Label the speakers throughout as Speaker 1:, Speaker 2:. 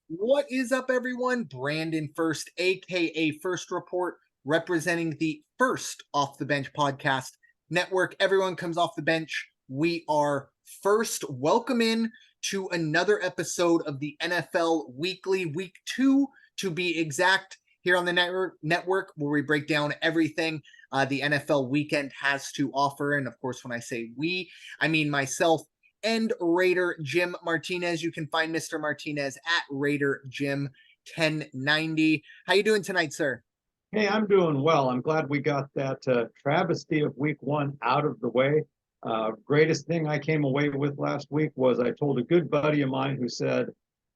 Speaker 1: What is up, everyone? Brandon First, aka First Report, representing the First Off the Bench podcast network. Everyone comes off the bench. We are first. Welcome in to another episode of the NFL Weekly, week 2 to be exact, here on the network where we break down everything the NFL weekend has to offer. And of course, when I say we, I mean myself and Raider Jim Martinez. You can find Mr. Martinez at Raider Jim 1090. How you doing tonight, sir?
Speaker 2: Hey, I'm doing well. I'm glad we got that travesty of week one out of the way. Greatest thing I came away with last week was I told a good buddy of mine who said,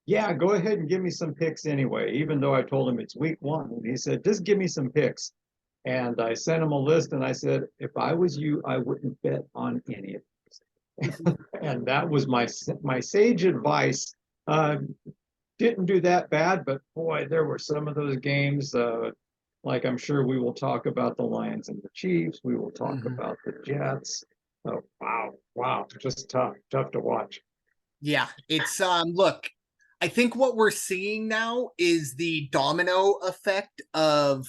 Speaker 2: yeah, go ahead and give me some picks anyway, even though I told him it's week one. And he said, just give me some picks. And I sent him a list and I said, if I was you, I wouldn't bet on any of them. And that was my sage advice. Didn't do that bad, but boy, there were some of those games. Like I'm sure we will talk about the Lions and the Chiefs. We will talk about the Jets. Oh, wow, just tough to watch.
Speaker 1: Yeah, it's look, I think what we're seeing now is the domino effect of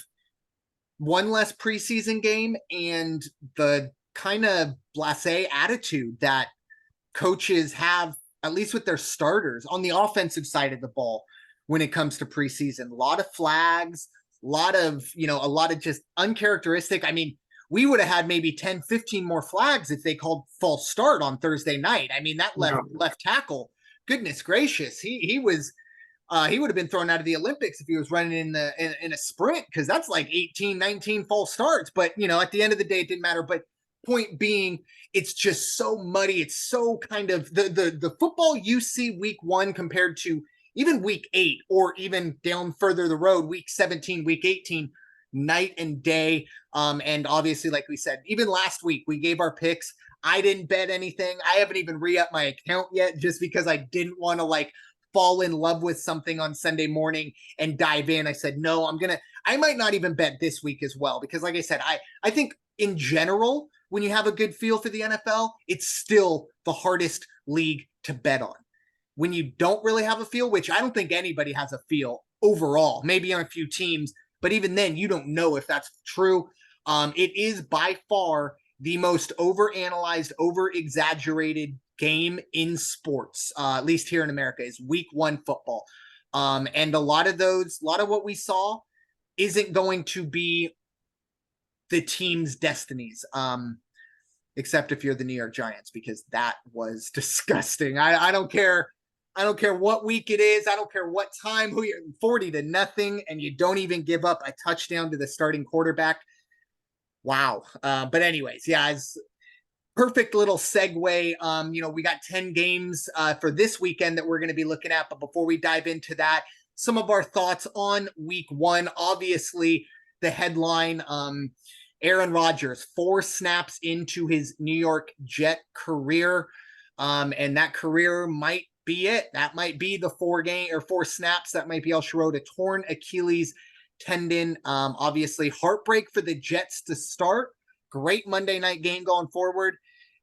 Speaker 1: one less preseason game and the kind of blasé attitude that coaches have, at least with their starters on the offensive side of the ball when it comes to preseason. A lot of flags, a lot of just uncharacteristic. I mean, we would have had maybe 10, 15 more flags if they called false start on Thursday night. I mean, that left tackle, goodness gracious, he was he would have been thrown out of the Olympics if he was running in a sprint, because that's like 18, 19 false starts. But at the end of the day, it didn't matter. But point being, it's just so muddy. It's so kind of the football you see week one compared to even week 8, or even down further the road, week 17, week 18, night and day. And obviously, like we said, even last week, we gave our picks. I didn't bet anything. I haven't even re-upped my account yet, just because I didn't want to fall in love with something on Sunday morning and dive in. I said, no, I might not even bet this week as well, because like I said, I think in general, when you have a good feel for the NFL, it's still the hardest league to bet on. When you don't really have a feel, which I don't think anybody has a feel overall, maybe on a few teams, but even then you don't know if that's true. It is by far the most overanalyzed, over-exaggerated game in sports, at least here in America, is week one football. And a lot of what we saw isn't going to be the team's destinies, except if you're the New York Giants, because that was disgusting. I don't care. I don't care what week it is. I don't care what time, who you're 40-0, and you don't even give up a touchdown to the starting quarterback. Wow. But anyways, yeah, it's perfect little segue. We got 10 games for this weekend that we're going to be looking at. But before we dive into that, some of our thoughts on week one. Obviously, the headline, Aaron Rodgers, 4 snaps into his New York Jet career. And that career might be it. That might be the 4 snaps. That might be El Shiro, a torn Achilles tendon. Obviously, heartbreak for the Jets to start. Great Monday night game going forward.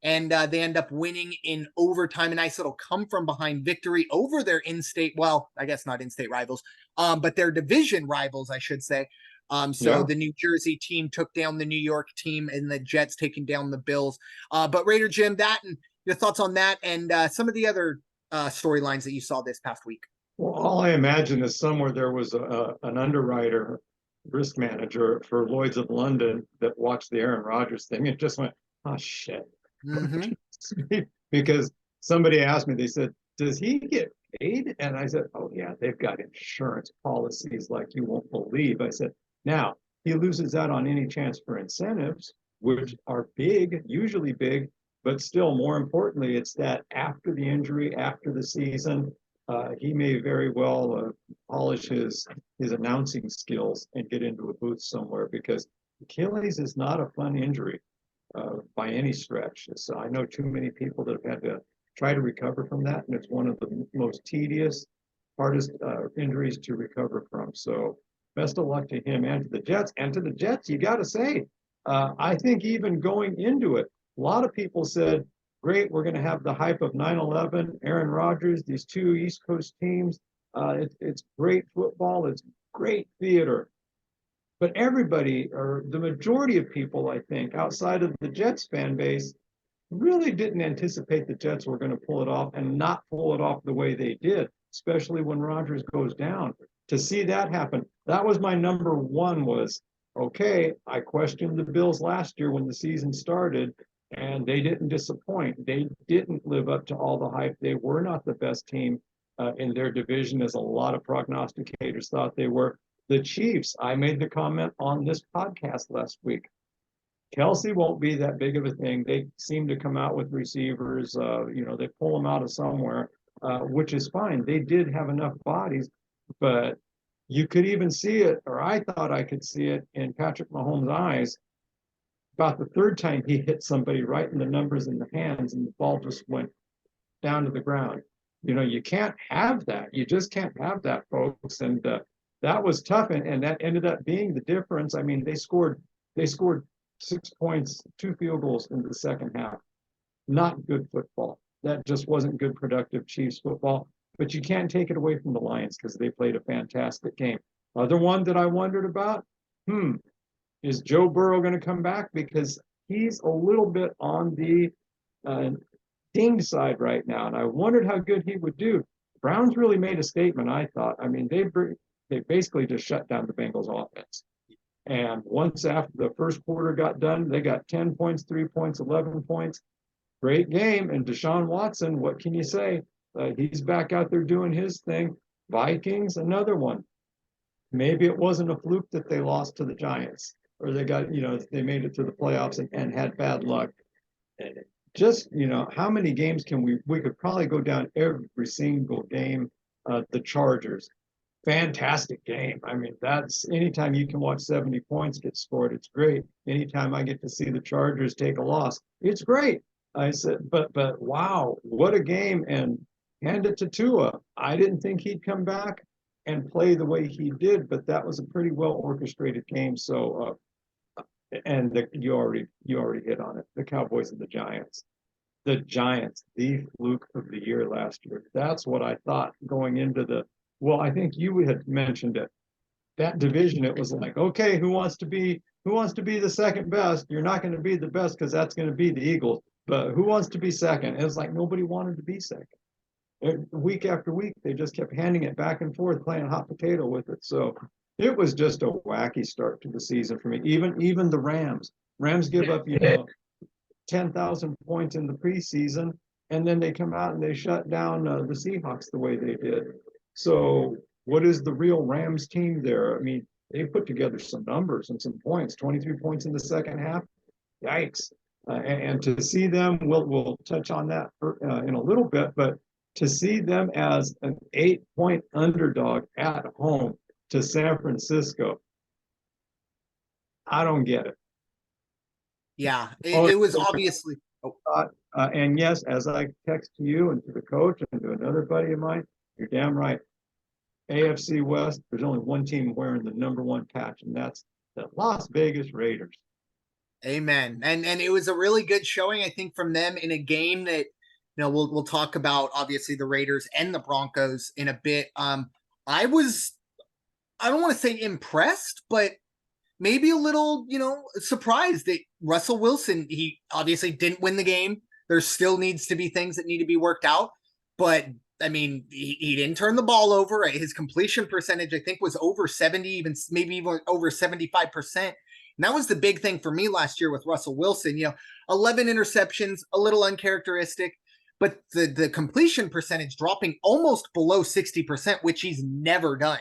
Speaker 1: And they end up winning in overtime. A nice little come from behind victory over their in-state, well, I guess not in-state rivals, but their division rivals, I should say. The New Jersey team took down the New York team, and the Jets taking down the Bills. But Raider Jim, that and your thoughts on that and some of the other storylines that you saw this past week.
Speaker 2: Well, all I imagine is somewhere there was an underwriter, risk manager for Lloyd's of London that watched the Aaron Rodgers thing and just went, oh, shit. Mm-hmm. Because somebody asked me, they said, does he get paid? And I said, oh, yeah, they've got insurance policies like you won't believe. I said, now, he loses out on any chance for incentives, which are big, usually big, but still more importantly, it's that after the injury, after the season, he may very well polish his announcing skills and get into a booth somewhere, because Achilles is not a fun injury by any stretch. So I know too many people that have had to try to recover from that, and it's one of the most tedious, hardest injuries to recover from. So best of luck to him and to the Jets. And to the Jets, you got to say, I think even going into it, a lot of people said, great, we're going to have the hype of 9/11, Aaron Rodgers, these 2 East Coast teams. It's great football. It's great theater. But everybody, or the majority of people, I think, outside of the Jets fan base, really didn't anticipate the Jets were going to pull it off and not pull it off the way they did, especially when Rodgers goes down. To see that happen, that was my number one was, okay, I questioned the Bills last year when the season started, and they didn't disappoint. They didn't live up to all the hype. They were not the best team in their division, as a lot of prognosticators thought they were. The Chiefs, I made the comment on this podcast last week. Kelsey won't be that big of a thing. They seem to come out with receivers. They pull them out of somewhere, which is fine. They did have enough bodies, but you could even see it, or I thought I could see it in Patrick Mahomes' eyes. About the third time he hit somebody right in the numbers in the hands, and the ball just went down to the ground. You can't have that. You just can't have that, folks. And that was tough, and that ended up being the difference. I mean, they scored 6 points, 2 field goals in the second half. Not good football. That just wasn't good, productive Chiefs football. But you can't take it away from the Lions because they played a fantastic game. Other one that I wondered about, is Joe Burrow going to come back? Because he's a little bit on the dinged side right now, and I wondered how good he would do. Browns really made a statement, I thought. I mean, they basically just shut down the Bengals offense. And once after the first quarter got done, they got 10 points, 3 points, 11 points. Great game. And Deshaun Watson, what can you say? He's back out there doing his thing. Vikings, another one. Maybe it wasn't a fluke that they lost to the Giants, or they they made it to the playoffs and had bad luck. Just, how many games can we could probably go down every single game. The Chargers. Fantastic game. I mean, that's anytime you can watch 70 points get scored, it's great. Anytime I get to see the Chargers take a loss, it's great. I said, but wow, what a game. And hand it to Tua. I didn't think he'd come back and play the way he did, but that was a pretty well orchestrated game. So you already hit on it. The Cowboys and the Giants. The Giants, the fluke of the year last year. That's what I thought going into well, I think you had mentioned it. That division, it was like, okay, who wants to be the second best? You're not going to be the best because that's going to be the Eagles. But who wants to be second? It was like nobody wanted to be second. Week after week, they just kept handing it back and forth, playing hot potato with it. So it was just a wacky start to the season for me. Even the Rams. Rams give up, 10,000 points in the preseason, and then they come out and they shut down the Seahawks the way they did. So what is the real Rams team there? I mean, they put together some numbers and some points, 23 points in the second half. Yikes. And to see them, we'll touch on that in a little bit, but to see them as an 8-point underdog at home to San Francisco, I don't get it.
Speaker 1: Yeah, it was obviously.
Speaker 2: And yes, as I text to you and to the coach and to another buddy of mine, you're damn right. AFC West, there's only one team wearing the number one patch, and that's the Las Vegas Raiders.
Speaker 1: Amen. And it was a really good showing, I think, from them in a game that, we'll talk about obviously the Raiders and the Broncos in a bit. I don't want to say impressed, but maybe a little, surprised that Russell Wilson, he obviously didn't win the game. There still needs to be things that need to be worked out, but I mean, he didn't turn the ball over. His completion percentage, I think, was over 70, maybe even over 75%. And that was the big thing for me last year with Russell Wilson. 11 interceptions, a little uncharacteristic, but the completion percentage dropping almost below 60%, which he's never done.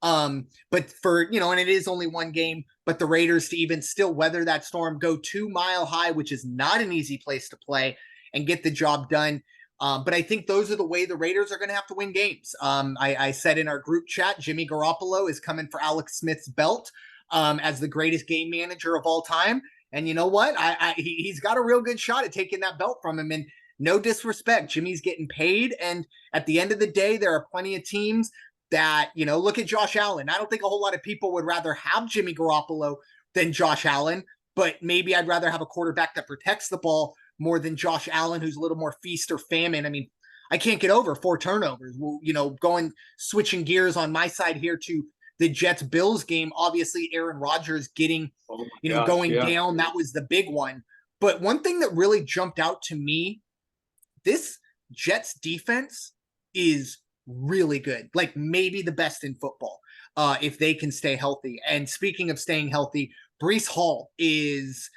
Speaker 1: But for, and it is only one game, but the Raiders to even still weather that storm, go 2 Mile High, which is not an easy place to play, and get the job done. But I think those are the way the Raiders are going to have to win games. I said in our group chat, Jimmy Garoppolo is coming for Alex Smith's belt as the greatest game manager of all time. And you know what? He's got a real good shot at taking that belt from him. And no disrespect, Jimmy's getting paid. And at the end of the day, there are plenty of teams that, look at Josh Allen. I don't think a whole lot of people would rather have Jimmy Garoppolo than Josh Allen, but maybe I'd rather have a quarterback that protects the ball more than Josh Allen, who's a little more feast or famine. I mean, I can't get over 4 turnovers. Well, switching gears on my side here to the Jets Bills game. Obviously, Aaron Rodgers getting,
Speaker 2: Oh my gosh,
Speaker 1: going
Speaker 2: yeah.
Speaker 1: down. That was the big one. But one thing that really jumped out to me, this Jets defense is really good. Like maybe the best in football, if they can stay healthy. And speaking of staying healthy, Breece Hall is,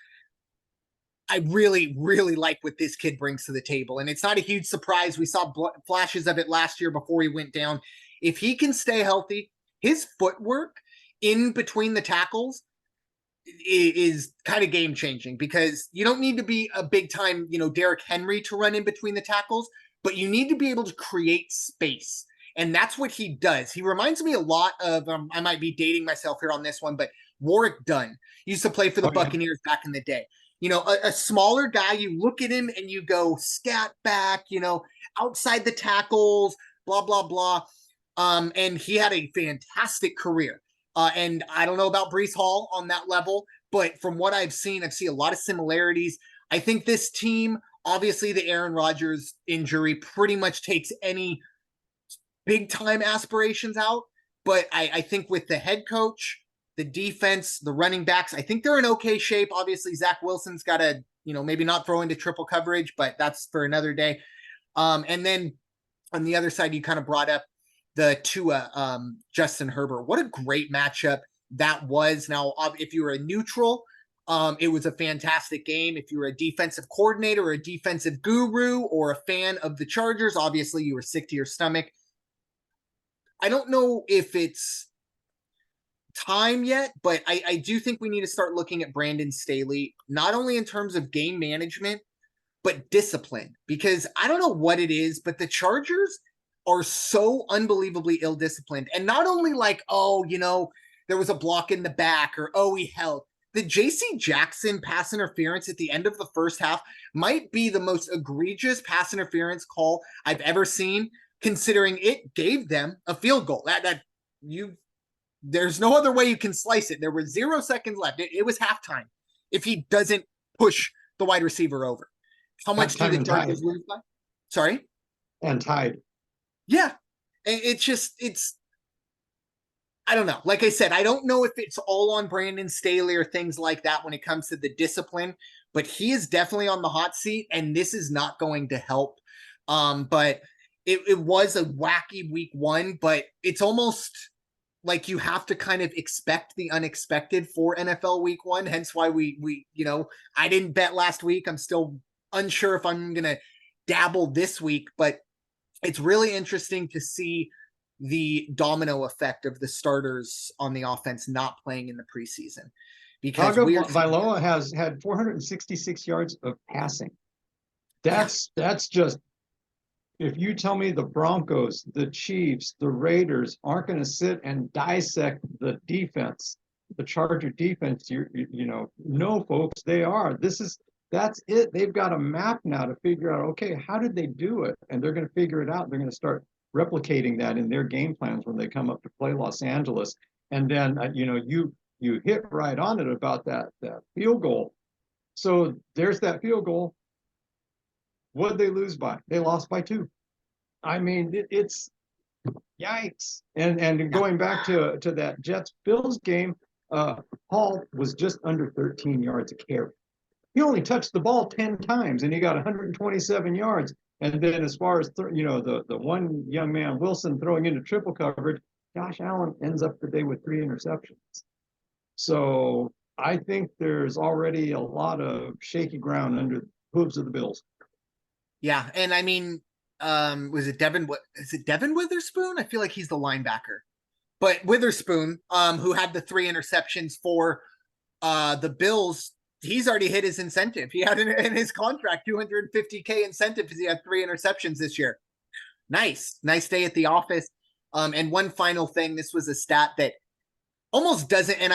Speaker 1: I really, really like what this kid brings to the table. And it's not a huge surprise. We saw flashes of it last year before he went down. If he can stay healthy, his footwork in between the tackles is kind of game changing, because you don't need to be a big time, Derrick Henry to run in between the tackles, but you need to be able to create space. And that's what he does. He reminds me a lot of, I might be dating myself here on this one, but Warwick Dunn used to play for the Buccaneers back in the day. A smaller guy, you look at him and you go scat back, outside the tackles, blah, blah, blah. And he had a fantastic career. And I don't know about Breece Hall on that level, but from what I've seen a lot of similarities. I think this team, obviously the Aaron Rodgers injury pretty much takes any big time aspirations out. But I think with the head coach, the defense, the running backs, I think they're in okay shape. Obviously, Zach Wilson's got to, maybe not throw into triple coverage, but that's for another day. And then on the other side, you kind of brought up the Tua, Justin Herbert. What a great matchup that was. Now, if you were a neutral, it was a fantastic game. If you were a defensive coordinator or a defensive guru or a fan of the Chargers, obviously you were sick to your stomach. I don't know if it's time yet, but I do think we need to start looking at Brandon Staley, not only in terms of game management, but discipline, because I don't know what it is, but the Chargers are so unbelievably ill-disciplined. And not only like, there was a block in the back, or, he held. The J.C. Jackson pass interference at the end of the first half might be the most egregious pass interference call I've ever seen, considering it gave them a field goal. There's no other way you can slice it. There were 0 seconds left. It was halftime. If he doesn't push the wide receiver over, how much do the Chargers lose by? Sorry?
Speaker 2: And tied.
Speaker 1: Yeah. I don't know. Like I said, I don't know if it's all on Brandon Staley or things like that when it comes to the discipline, but he is definitely on the hot seat, and this is not going to help. But it was a wacky week 1, but it's almost like you have to kind of expect the unexpected for NFL week 1. Hence why we I didn't bet last week. I'm still unsure if I'm going to dabble this week, but it's really interesting to see the domino effect of the starters on the offense not playing in the preseason. Because
Speaker 2: Vailoa has had 466 yards of passing. That's just, if you tell me the Broncos, the Chiefs, the Raiders aren't going to sit and dissect the defense, the Charger defense, no, folks, they are. That's it. They've got a map now to figure out, okay, how did they do it? And they're going to figure it out. They're going to start replicating that in their game plans when they come up to play Los Angeles. And then, you hit right on it about that field goal. So there's that field goal. What did they lose by? They lost by 2. I mean, it's yikes. And going back to that Jets-Bills game, Hall was just under 13 yards a carry. He only touched the ball 10 times, and he got 127 yards. And then as far as, the one young man, Wilson, throwing into triple coverage, Josh Allen ends up the day with 3 interceptions. So I think there's already a lot of shaky ground under the hooves of the Bills.
Speaker 1: Yeah, and I mean, is it Devin Witherspoon? I feel like he's the linebacker. But Witherspoon, who had the 3 interceptions for the Bills, he's already hit his incentive. He had in his contract $250K incentive because he had 3 interceptions this year. Nice day at the office. And one final thing, this was a stat that almost doesn't, and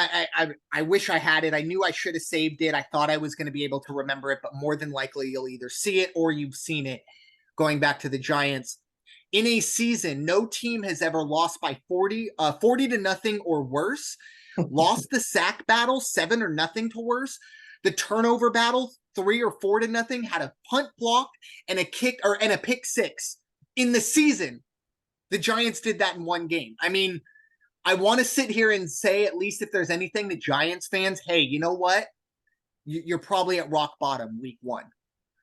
Speaker 1: I wish I had it. I knew I should have saved it. I thought I was going to be able to remember it, but more than likely you'll either see it or you've seen it going back to the Giants. In a season, no team has ever lost by 40 to nothing or worse. Lost the sack battle 7 or nothing to worse. The turnover battle 3 or 4 to nothing. Had a punt blocked and a kick and a pick 6 in the season, the Giants did that in one game. I mean, I want to sit here and say, at least if there's anything to Giants fans, hey, you know what? You're probably at rock bottom week 1,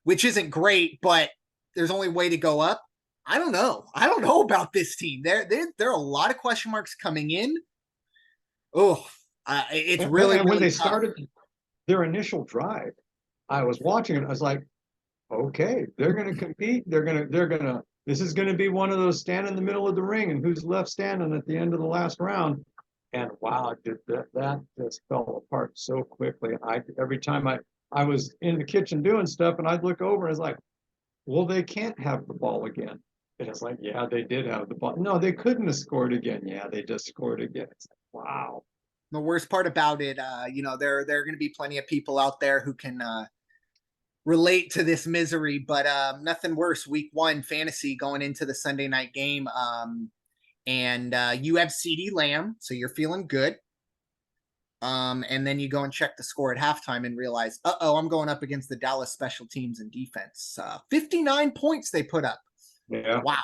Speaker 1: which isn't great, but there's only way to go up. I don't know. I don't know about this team. There are a lot of question marks coming in. Oh, it's really,
Speaker 2: and when
Speaker 1: really
Speaker 2: they
Speaker 1: tough.
Speaker 2: started their initial drive, I was watching it. I was like, okay, they're going to compete. This is going to be one of those stand in the middle of the ring and who's left standing at the end of the last round. And wow, that just fell apart so quickly. Every time I was in the kitchen doing stuff and I'd look over and it's like, well, they can't have the ball again. And it's like, yeah, they did have the ball. No, they couldn't have scored again. Yeah, they just scored again. It's like, wow.
Speaker 1: The worst part about it, there are going to be plenty of people out there who can relate to this misery, but nothing worse. Week 1 fantasy going into the Sunday night game, and you have CeeDee Lamb, so you're feeling good. And then you go and check the score at halftime and realize, I'm going up against the Dallas special teams and defense. 59 points they put up.
Speaker 2: Yeah.
Speaker 1: Wow.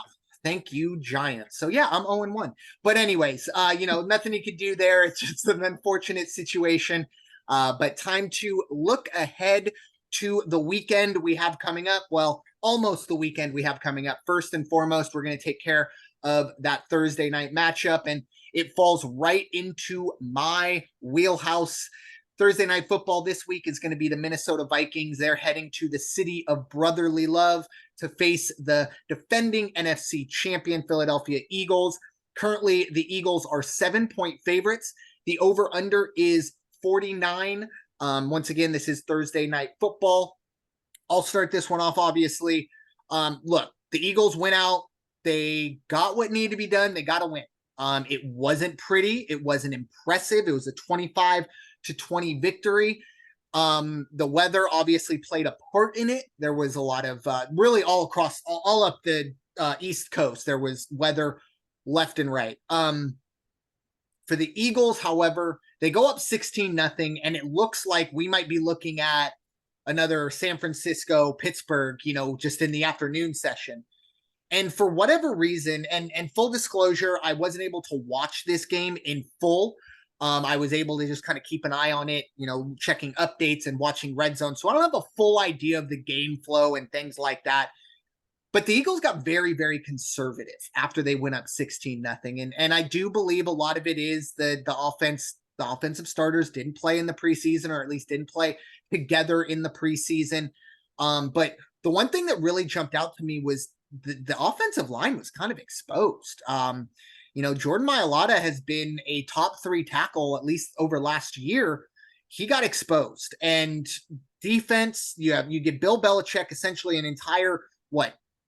Speaker 1: Thank you, Giants. So yeah, I'm 0-1. But anyways, nothing you could do there. It's just an unfortunate situation. But time to look ahead to the weekend we have coming up. Well, almost the weekend we have coming up. First and foremost, we're going to take care of that Thursday night matchup, and it falls right into my wheelhouse. Thursday night football this week is going to be the Minnesota Vikings. They're heading to the city of brotherly love to face the defending NFC champion Philadelphia Eagles. Currently, the Eagles are 7-point favorites. The over-under is 49. Once again, this is Thursday night football. I'll start this one off, obviously. Look, the Eagles went out. They got what needed to be done. They got a win. It wasn't pretty. It wasn't impressive. It was a 25-20 victory. The weather obviously played a part in it. There was a lot of really all across, all up the East Coast. There was weather left and right. For the Eagles, however, they go up 16-0, and it looks like we might be looking at another San Francisco, Pittsburgh, just in the afternoon session. And for whatever reason, and full disclosure, I wasn't able to watch this game in full. I was able to just kind of keep an eye on it, checking updates and watching Red Zone. So I don't have a full idea of the game flow and things like that. But the Eagles got very, very conservative after they went up 16-0. And I do believe a lot of it is the offense. The offensive starters didn't play in the preseason, or at least didn't play together in the preseason. But the one thing that really jumped out to me was the offensive line was kind of exposed. Jordan Mailata has been a top 3 tackle, at least over last year. He got exposed. And defense, you give Bill Belichick essentially an entire,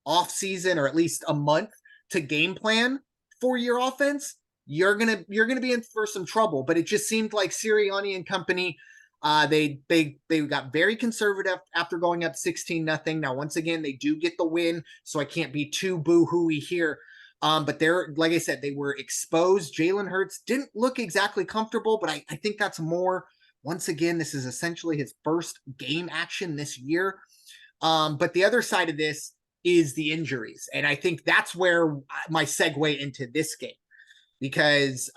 Speaker 1: off season, or at least a month to game plan for your offense. You're gonna be in for some trouble. But it just seemed like Sirianni and company, they got very conservative after going up 16-0. Now, once again, they do get the win, so I can't be too boo-hooey here. But they're, like I said, they were exposed. Jalen Hurts didn't look exactly comfortable, but I think that's more, once again, this is essentially his first game action this year. But the other side of this is the injuries. And I think that's where my segue into this game, because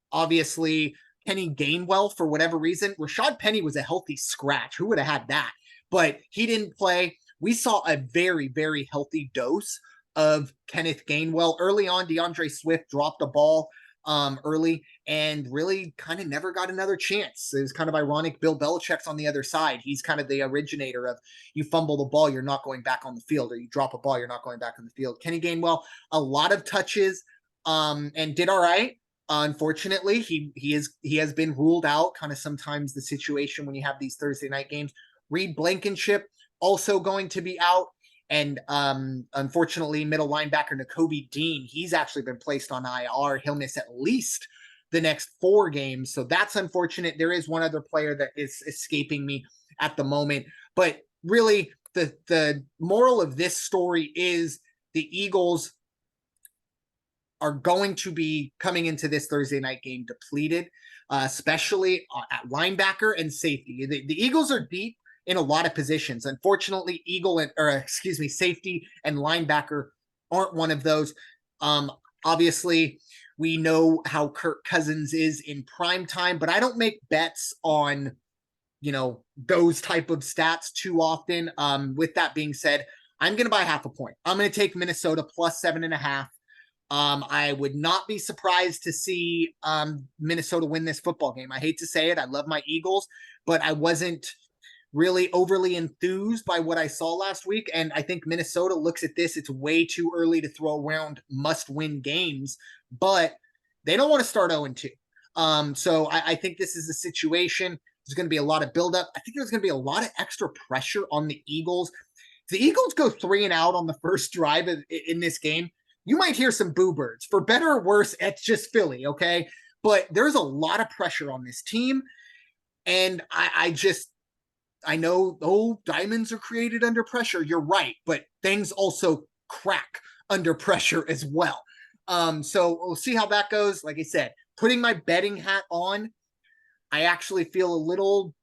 Speaker 1: obviously Kenny Gainwell, for whatever reason, Rashad Penny was a healthy scratch. Who would have had that? But he didn't play. We saw a very, very healthy dose of Kenneth Gainwell. Early on, DeAndre Swift dropped the ball early and really kind of never got another chance. It was kind of ironic. Bill Belichick's on the other side. He's kind of the originator of, you fumble the ball, you're not going back on the field, or you drop a ball, you're not going back on the field. Kenny Gainwell, a lot of touches and did all right. Unfortunately, he has been ruled out. Kind of sometimes the situation when you have these Thursday night games. Reed Blankenship also going to be out. And unfortunately, middle linebacker Nakobe Dean, he's actually been placed on IR. He'll miss at least the next 4 games. So that's unfortunate. There is one other player that is escaping me at the moment. But really, the moral of this story is the Eagles are going to be coming into this Thursday night game depleted, especially at linebacker and safety. The Eagles are deep in a lot of positions. Unfortunately, safety and linebacker aren't one of those. Obviously, we know how Kirk Cousins is in prime time, but I don't make bets on, those type of stats too often. With that being said, I'm going to buy half a point. I'm going to take Minnesota plus 7.5. I would not be surprised to see Minnesota win this football game. I hate to say it. I love my Eagles, but I wasn't really overly enthused by what I saw last week. And I think Minnesota looks at this. It's way too early to throw around must-win games, but they don't want to start 0-2. So I think this is a situation. There's going to be a lot of buildup. I think there's going to be a lot of extra pressure on the Eagles. If the Eagles go 3-and-out on the first drive in this game, you might hear some boo birds. For better or worse, it's just Philly, okay? But there's a lot of pressure on this team. And I know, diamonds are created under pressure. You're right, but things also crack under pressure as well. So we'll see how that goes. Like I said, putting my betting hat on, I actually feel a little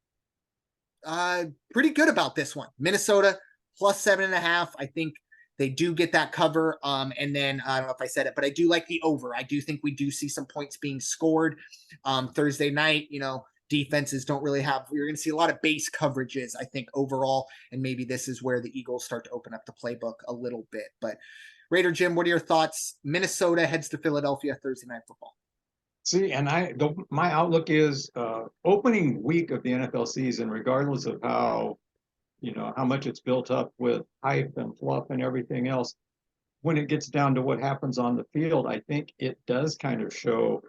Speaker 1: pretty good about this one. Minnesota plus 7.5. I think they do get that cover. And then I don't know if I said it, but I do like the over. I do think we do see some points being scored Thursday night. Defenses don't really have, you're going to see a lot of base coverages, I think, overall. And maybe this is where the Eagles start to open up the playbook a little bit. But Raider Jim, what are your thoughts? Minnesota heads to Philadelphia Thursday Night Football.
Speaker 2: See, and my outlook is opening week of the NFL season, regardless of how much it's built up with hype and fluff and everything else. When it gets down to what happens on the field, I think it does kind of show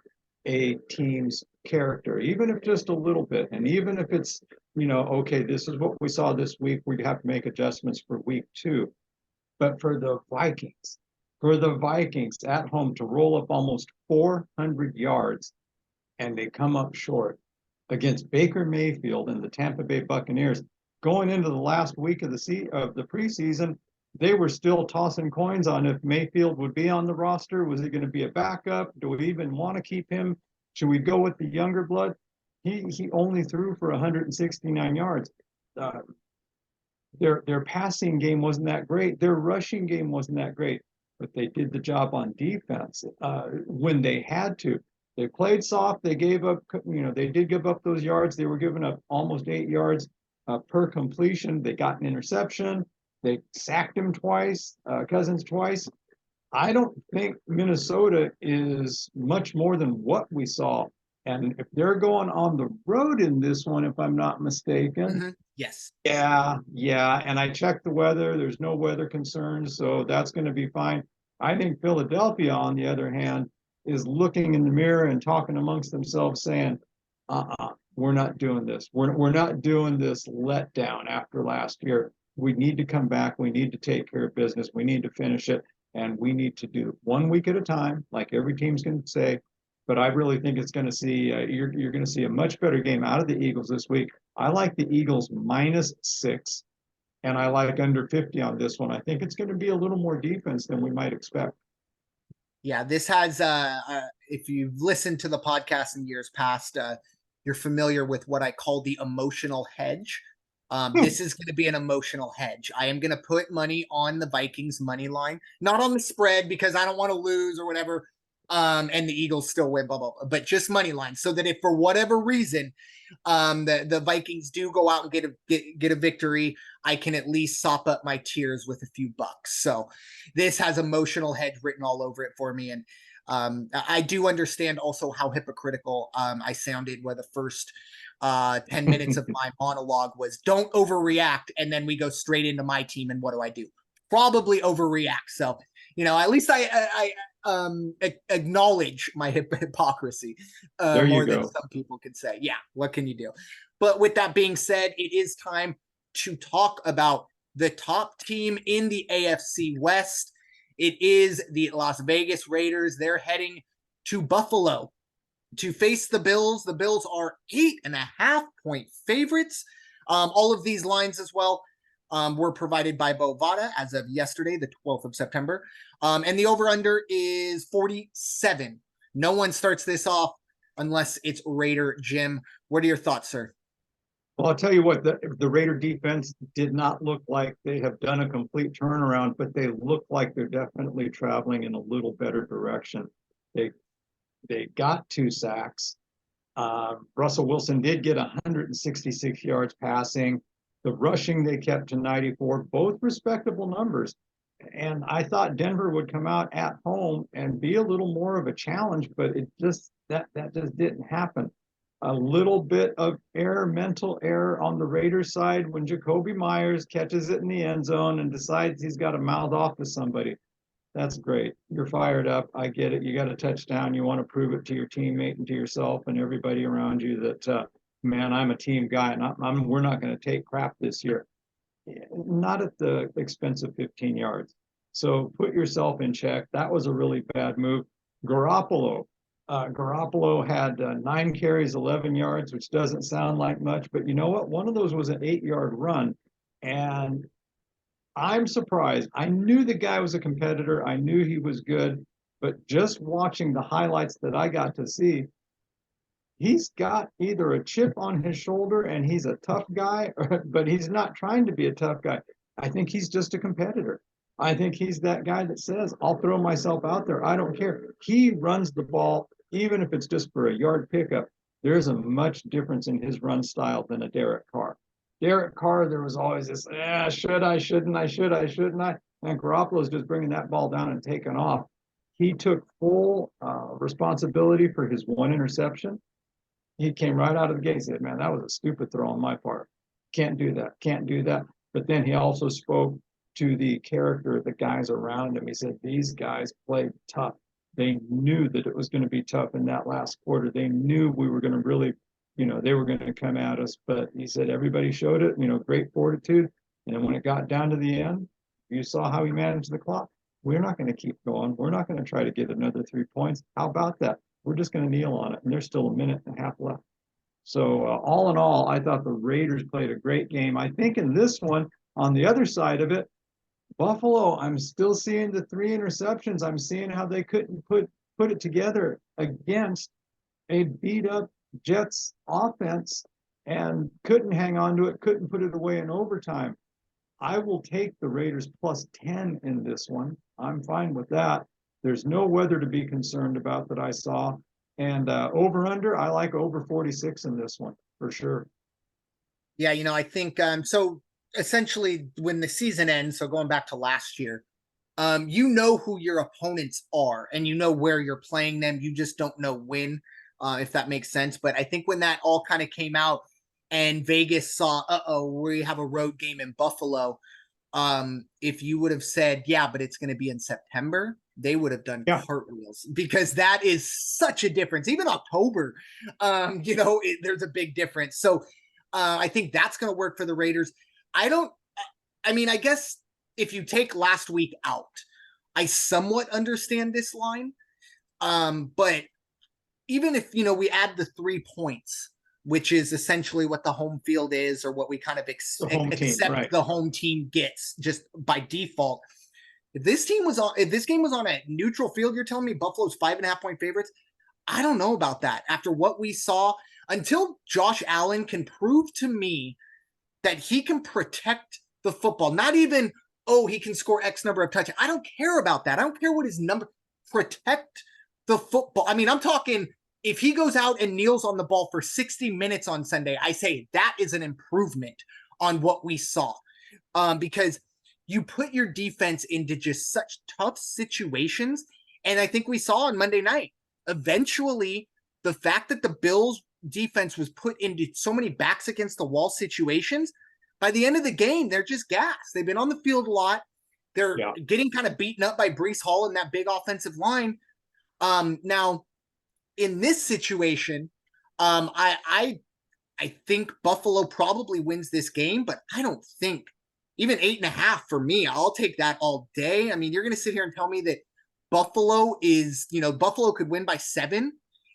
Speaker 2: a team's character, even if just a little bit. And even if it's, okay, this is what we saw this week, we'd have to make adjustments for week 2. But for the Vikings at home to roll up almost 400 yards and they come up short against Baker Mayfield and the Tampa Bay Buccaneers, going into the last week of the preseason, they were still tossing coins on if Mayfield would be on the roster. Was he going to be a backup? Do we even want to keep him? Should we go with the younger blood? He only threw for 169 yards. Their passing game wasn't that great. Their rushing game wasn't that great, but they did the job on defense when they had to. They played soft. They gave up, they did give up those yards. They were giving up almost 8 yards per completion. They got an interception. They sacked him twice, Cousins twice. I don't think Minnesota is much more than what we saw. And if they're going on the road in this one, if I'm not mistaken.
Speaker 1: Yes.
Speaker 2: Yeah. And I checked the weather. There's no weather concerns, so that's going to be fine. I think Philadelphia, on the other hand, is looking in the mirror and talking amongst themselves saying, we're not doing this. We're not doing this letdown after last year. We need to come back. We need to take care of business. We need to finish it. And we need to do 1 week at a time, like every team's going to say. But I really think it's going to see, you're going to see a much better game out of the Eagles this week. I like the Eagles -6, and I like under 50 on this one. I think it's going to be a little more defense than we might expect.
Speaker 1: Yeah, this has, if you've listened to the podcast in years past, you're familiar with what I call the emotional hedge. This is going to be an emotional hedge. I am going to put money on the Vikings money line, not on the spread because I don't want to lose or whatever. And the Eagles still win, blah, blah, blah, but just money line. So that if for whatever reason, the Vikings do go out and get a victory, I can at least sop up my tears with a few bucks. So this has emotional hedge written all over it for me. And I do understand also how hypocritical I sounded where the first 10 minutes of my monologue was don't overreact. And then we go straight into my team. And what do? Probably overreact. So, at least I acknowledge my hypocrisy more than some people could say. Yeah, what can you do? But with that being said, it is time to talk about the top team in the AFC West. It is the Las Vegas Raiders. They're heading to Buffalo to face the Bills. The Bills are 8.5-point favorites. All of these lines as well were provided by Bovada as of yesterday, the 12th of September. And the over-under is 47. No one starts this off unless it's Raider Jim. What are your thoughts, sir?
Speaker 2: Well, I'll tell you what, the Raider defense did not look like they have done a complete turnaround, but they look like they're definitely traveling in a little better direction. They they got 2 sacks. Russell Wilson did get 166 yards passing. The rushing they kept to 94, both respectable numbers. And I thought Denver would come out at home and be a little more of a challenge, but it just that just didn't happen. A little bit of mental error on the Raiders side when Jacoby Myers catches it in the end zone and decides he's got to mouth off to somebody. That's great. You're fired up. I get it. You got a touchdown. You want to prove it to your teammate and to yourself and everybody around you that, man, I'm a team guy and we're not going to take crap this year. Not at the expense of 15 yards. So put yourself in check. That was a really bad move. Garoppolo had 9 carries, 11 yards, which doesn't sound like much, but you know what? One of those was an 8-yard run. And I'm surprised. I knew the guy was a competitor. I knew he was good, but just watching the highlights that I got to see, he's got either a chip on his shoulder and he's a tough guy, but he's not trying to be a tough guy. I think he's just a competitor. I think he's that guy that says, I'll throw myself out there. I don't care. He runs the ball, even if it's just for a yard pickup. There's a much difference in his run style than a Derek Carr. Derek Carr, there was always this, should I, shouldn't I, shouldn't I? And Garoppolo's just bringing that ball down and taking off. He took full responsibility for his 1 interception. He came right out of the gate and said, man, that was a stupid throw on my part. Can't do that. Can't do that. But then he also spoke to the character of the guys around him. He said, these guys played tough. They knew that it was going to be tough in that last quarter. They knew we were going to really, they were going to come at us. But he said, everybody showed it, great fortitude. And when it got down to the end, you saw how he managed the clock. We're not going to keep going. We're not going to try to get another 3 points. How about that? We're just going to kneel on it. And there's still a minute and a half left. So all in all, I thought the Raiders played a great game. I think in this one, on the other side of it, Buffalo, I'm still seeing the 3 interceptions. I'm seeing how they couldn't put it together against a beat up Jets offense and couldn't hang on to it, couldn't put it away in overtime. I will take the Raiders plus 10 in this one. I'm fine with that. There's no weather to be concerned about that I saw. And over under, I like over 46 in this one for sure.
Speaker 1: Yeah, I think so essentially when the season ends, so going back to last year, you know who your opponents are and you know where you're playing them. You just don't know when, if that makes sense. But I think when that all kind of came out and Vegas saw, we have a road game in Buffalo. If you would have said, yeah, but it's going to be in September, they would have done cartwheels because that is such a difference. Even October, there's a big difference. So I think that's going to work for the Raiders. I guess if you take last week out, I somewhat understand this line. But even if, we add the 3 points, which is essentially what the home field is, or what we kind of accept the home team gets just by default. If this game was on a neutral field, you're telling me Buffalo's 5.5-point favorites? I don't know about that. After what we saw, until Josh Allen can prove to me that he can protect the football, not even, he can score X number of touchdowns. I don't care about that. I don't care what his number, protect the football. I'm talking, if he goes out and kneels on the ball for 60 minutes on Sunday, I say that is an improvement on what we saw. Because you put your defense into just such tough situations. And I think we saw on Monday night, eventually, the fact that the Bills defense was put into so many backs against the wall situations, by the end of the game, they're just gassed. They've been on the field a lot. They're getting kind of beaten up by Breece Hall and that big offensive line. Now, in this situation, I think Buffalo probably wins this game, but I don't think even 8.5 for me. I'll take that all day. You're going to sit here and tell me that Buffalo could win by 7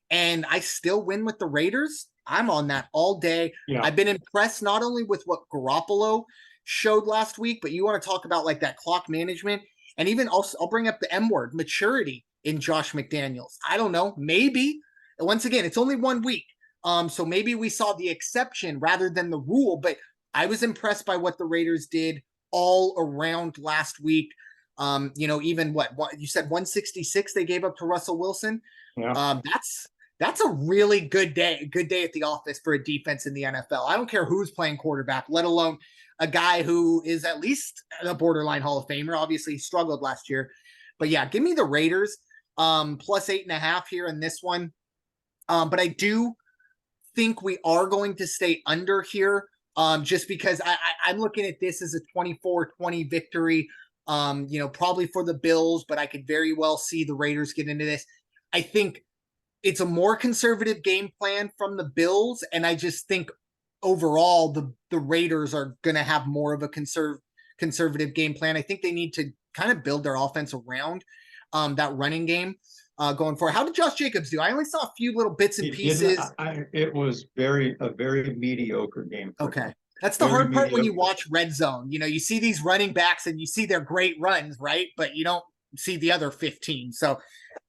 Speaker 1: and I still win with the Raiders. I'm on that all day. Yeah. I've been impressed not only with what Garoppolo showed last week, but you want to talk about like that clock management, and even I'll bring up the M word, maturity in Josh McDaniels. I don't know, maybe. Once again, it's only 1 week, So maybe we saw the exception rather than the rule, but I was impressed by what the Raiders did all around last week. Even what you said, 166 they gave up to Russell Wilson.
Speaker 2: Yeah.
Speaker 1: That's a really good day at the office for a defense in the NFL. I don't care who's playing quarterback, let alone a guy who is at least a borderline Hall of Famer. Obviously, he struggled last year, but yeah, give me the Raiders plus 8.5 here in this one. But I do think we are going to stay under here, just because I'm looking at this as a 24-20 victory. Probably for the Bills, but I could very well see the Raiders get into this. I think it's a more conservative game plan from the Bills, and I just think overall the Raiders are going to have more of a conservative game plan. I think they need to kind of build their offense around that running game going forward. How did Josh Jacobs do? I only saw a few little bits and pieces.
Speaker 2: It was a very mediocre game.
Speaker 1: Okay. That's the hard part when you watch Red Zone. You see these running backs and you see their great runs, right? But you don't see the other 15. So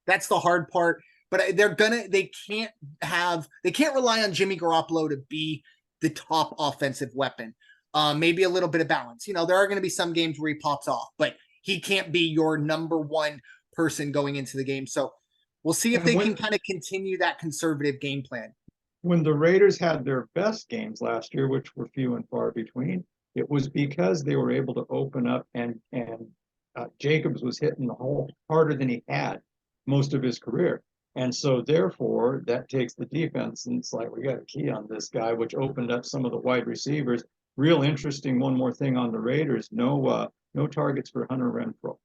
Speaker 1: that's the hard part. But they can't rely on Jimmy Garoppolo to be the top offensive weapon. Maybe a little bit of balance. There are going to be some games where he pops off, but he can't be your number one person going into the game. So we'll see if they can kind of continue that conservative game plan.
Speaker 2: When the Raiders had their best games last year, which were few and far between, it was because they were able to open up and Jacobs was hitting the hole harder than he had most of his career. And so therefore that takes the defense, and it's like, we got a key on this guy, which opened up some of the wide receivers. Real interesting. One more thing on the Raiders, no targets for Hunter Renfrow,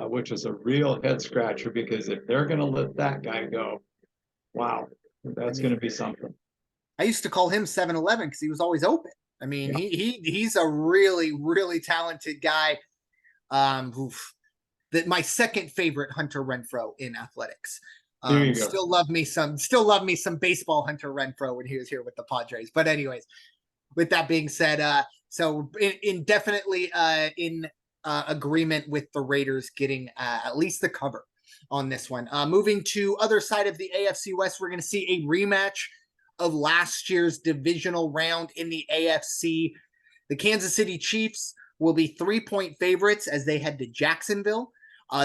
Speaker 2: which is a real head scratcher, because if they're going to let that guy go, wow, that's going to be something.
Speaker 1: I used to call him 7-Eleven because he was always open. I mean, yeah. He's a really, really talented guy. My second favorite Hunter Renfrow in athletics. Still love me some baseball Hunter Renfrow when he was here with the Padres. But anyways, with that being said, so definitely in agreement with the Raiders getting at least the cover on this one. Moving to other side of the AFC West, we're going to see a rematch of last year's divisional round in the AFC. The Kansas City Chiefs will be 3-point favorites as they head to Jacksonville.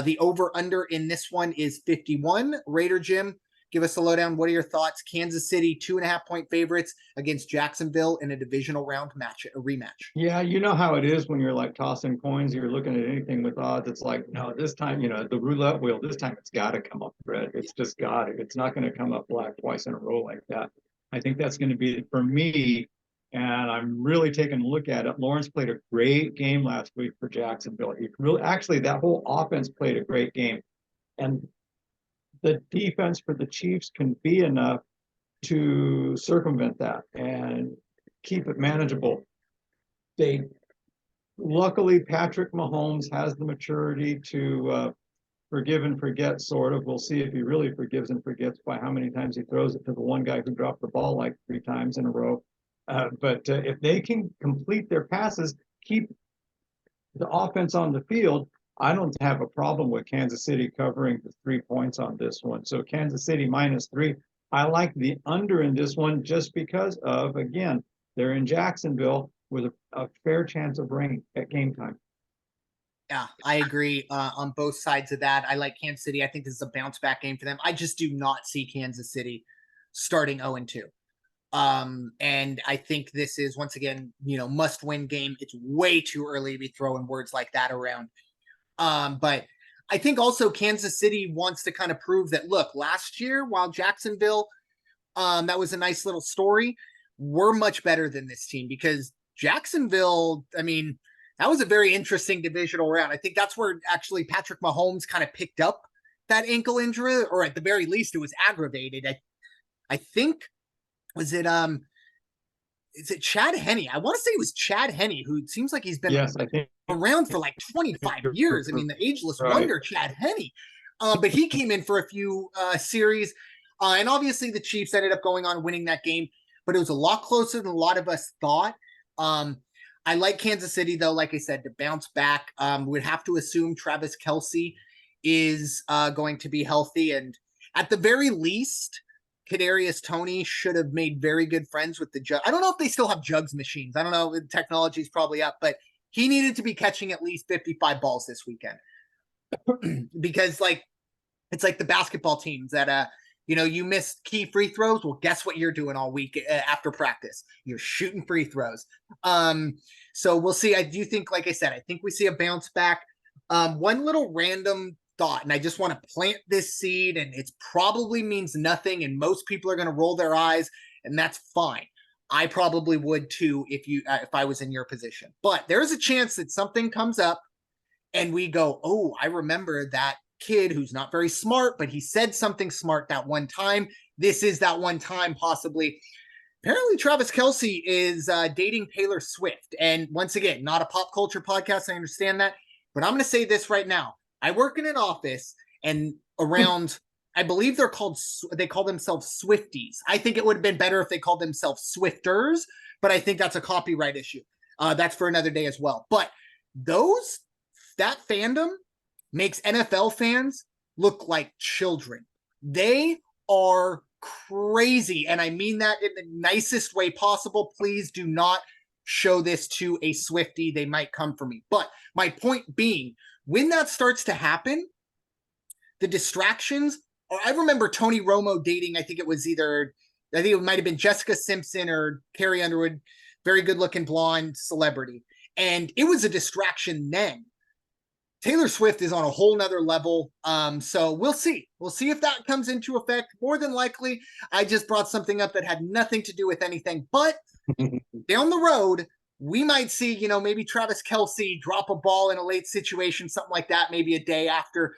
Speaker 1: The over-under in this one is 51. Raider Jim, give us a lowdown. What are your thoughts? Kansas City, 2.5-point favorites against Jacksonville in a divisional round a rematch.
Speaker 2: Yeah, you know how it is when you're like tossing coins, you're looking at anything with odds. It's like, no, this time, the roulette wheel, this time it's got to come up red. It's just got it. It's not going to come up black twice in a row like that. I think that's going to be, for me, and I'm really taking a look at it. Lawrence played a great game last week for Jacksonville. Actually, that whole offense played a great game. And the defense for the Chiefs can be enough to circumvent that and keep it manageable. Luckily, Patrick Mahomes has the maturity to forgive and forget, sort of. We'll see if he really forgives and forgets by how many times he throws it to the one guy who dropped the ball like 3 times in a row. But if they can complete their passes, keep the offense on the field, I don't have a problem with Kansas City covering the 3 points on this one. So Kansas City -3. I like the under in this one just because of, again, they're in Jacksonville with a fair chance of rain at game time.
Speaker 1: Yeah, I agree on both sides of that. I like Kansas City. I think this is a bounce back game for them. I just do not see Kansas City starting 0-2. And I think this is, once again, must win game. It's way too early to be throwing words like that around. But I think also Kansas City wants to kind of prove that, look, last year, while Jacksonville, that was a nice little story, we're much better than this team, because Jacksonville, I mean, that was a very interesting divisional round. I think that's where actually Patrick Mahomes kind of picked up that ankle injury, or at the very least it was aggravated. I think, is it Chad Henne? I want to say it was Chad Henne, who seems like he's been around for like 25 years. I mean, the ageless wonder, Chad Henne. But he came in for a few series. And obviously the Chiefs ended up going on winning that game, but it was a lot closer than a lot of us thought. I like Kansas City, though, like I said, to bounce back. We'd have to assume Travis Kelce is going to be healthy. And at the very least, Kadarius Toney should have made very good friends with the jug. I don't know if they still have jugs machines. I don't know. The technology's probably up, but he needed to be catching at least 55 balls this weekend because like it's like the basketball teams that you missed key free throws. Well, guess what you're doing all week after practice? You're shooting free throws. So we'll see. I do think, like I said, I think we see a bounce back. One little random thought, and I just want to plant this seed, and it probably means nothing, and most people are going to roll their eyes, and that's fine. I probably would too if I was in your position. But there's a chance that something comes up, and we go, "Oh, I remember that kid who's not very smart, but he said something smart that one time. This is that one time, possibly." Apparently, Travis Kelce is dating Taylor Swift. And once again, not a pop culture podcast. I understand that. But I'm going to say this right now. I work in an office and around, I believe they call themselves Swifties. I think it would have been better if they called themselves Swifters, but I think that's a copyright issue. That's for another day as well. But that fandom makes NFL fans look like children. They are crazy. And I mean that in the nicest way possible. Please do not show this to a Swiftie. They might come for me. But my point being, when that starts to happen, the distractions, I remember Tony Romo dating, I think it might have been Jessica Simpson or Carrie Underwood, very good looking blonde celebrity. And it was a distraction then. Taylor Swift is on a whole nother level. So we'll see. We'll see if that comes into effect. More than likely, I just brought something up that had nothing to do with anything. But down the road, we might see, maybe Travis Kelce drop a ball in a late situation, something like that, maybe a day after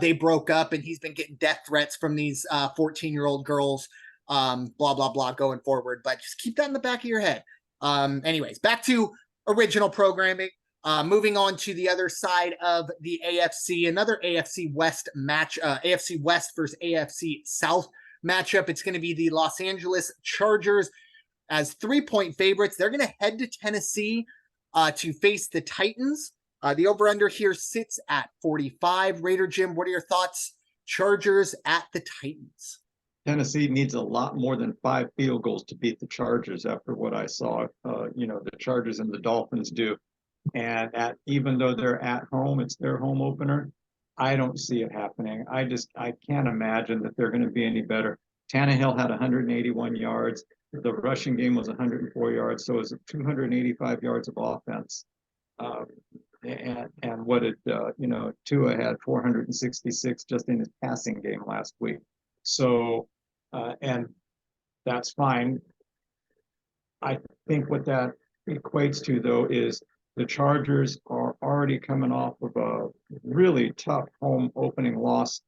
Speaker 1: they broke up and he's been getting death threats from these 14-year-old girls, blah, blah, blah, going forward. But just keep that in the back of your head. Anyways, back to original programming. Moving on to the other side of the AFC, another AFC West match, AFC West versus AFC South matchup. It's going to be the Los Angeles Chargers as 3-point favorites. They're going to head to Tennessee to face the Titans. The over-under here sits at 45. Raider Jim, what are your thoughts? Chargers at the Titans.
Speaker 2: Tennessee needs a lot more than 5 field goals to beat the Chargers after what I saw, the Chargers and the Dolphins do. And even though they're at home, it's their home opener. I don't see it happening. I can't imagine that they're going to be any better. Tannehill had 181 yards. The rushing game was 104 yards. So it was 285 yards of offense. And what did, Tua had 466 just in his passing game last week. So, and that's fine. I think what that equates to, though, is the Chargers are already coming off of a really tough home opening loss,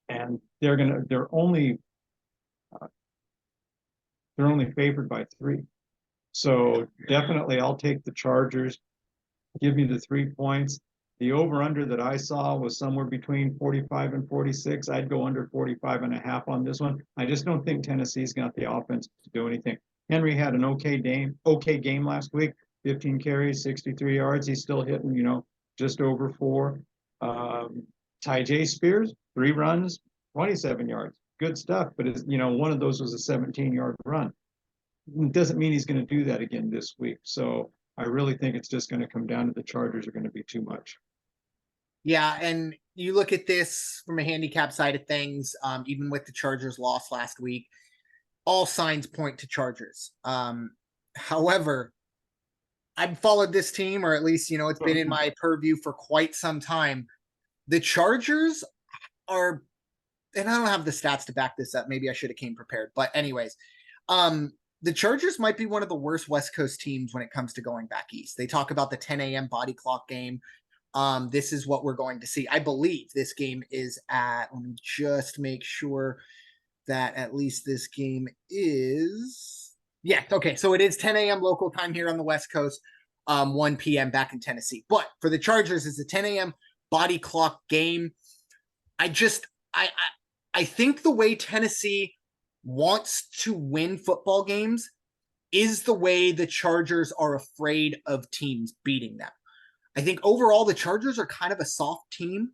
Speaker 2: and they're only favored by 3. So definitely, I'll take the Chargers. Give me the 3 points. The over/under that I saw was somewhere between 45 and 46. I'd go under 45.5 on this one. I just don't think Tennessee's got the offense to do anything. Henry had an okay game last week. 15 carries, 63 yards. He's still hitting, just over 4. Tyjae Spears, 3 runs, 27 yards. Good stuff. But one of those was a 17-yard run. It doesn't mean he's going to do that again this week. So I really think it's just going to come down to the Chargers are going to be too much.
Speaker 1: Yeah, and you look at this from a handicap side of things, even with the Chargers' loss last week, all signs point to Chargers. However, I've followed this team, or at least, it's been in my purview for quite some time. The Chargers are, and I don't have the stats to back this up. Maybe I should have came prepared. But anyways, the Chargers might be one of the worst West Coast teams when it comes to going back east. They talk about the 10 a.m. body clock game. This is what we're going to see. I believe this game is let me just make sure that at least this game is, yeah, okay. So it is 10 a.m. local time here on the West Coast, 1 p.m. back in Tennessee. But for the Chargers, it's a 10 a.m. body clock game. I think the way Tennessee wants to win football games is the way the Chargers are afraid of teams beating them. I think overall the Chargers are kind of a soft team.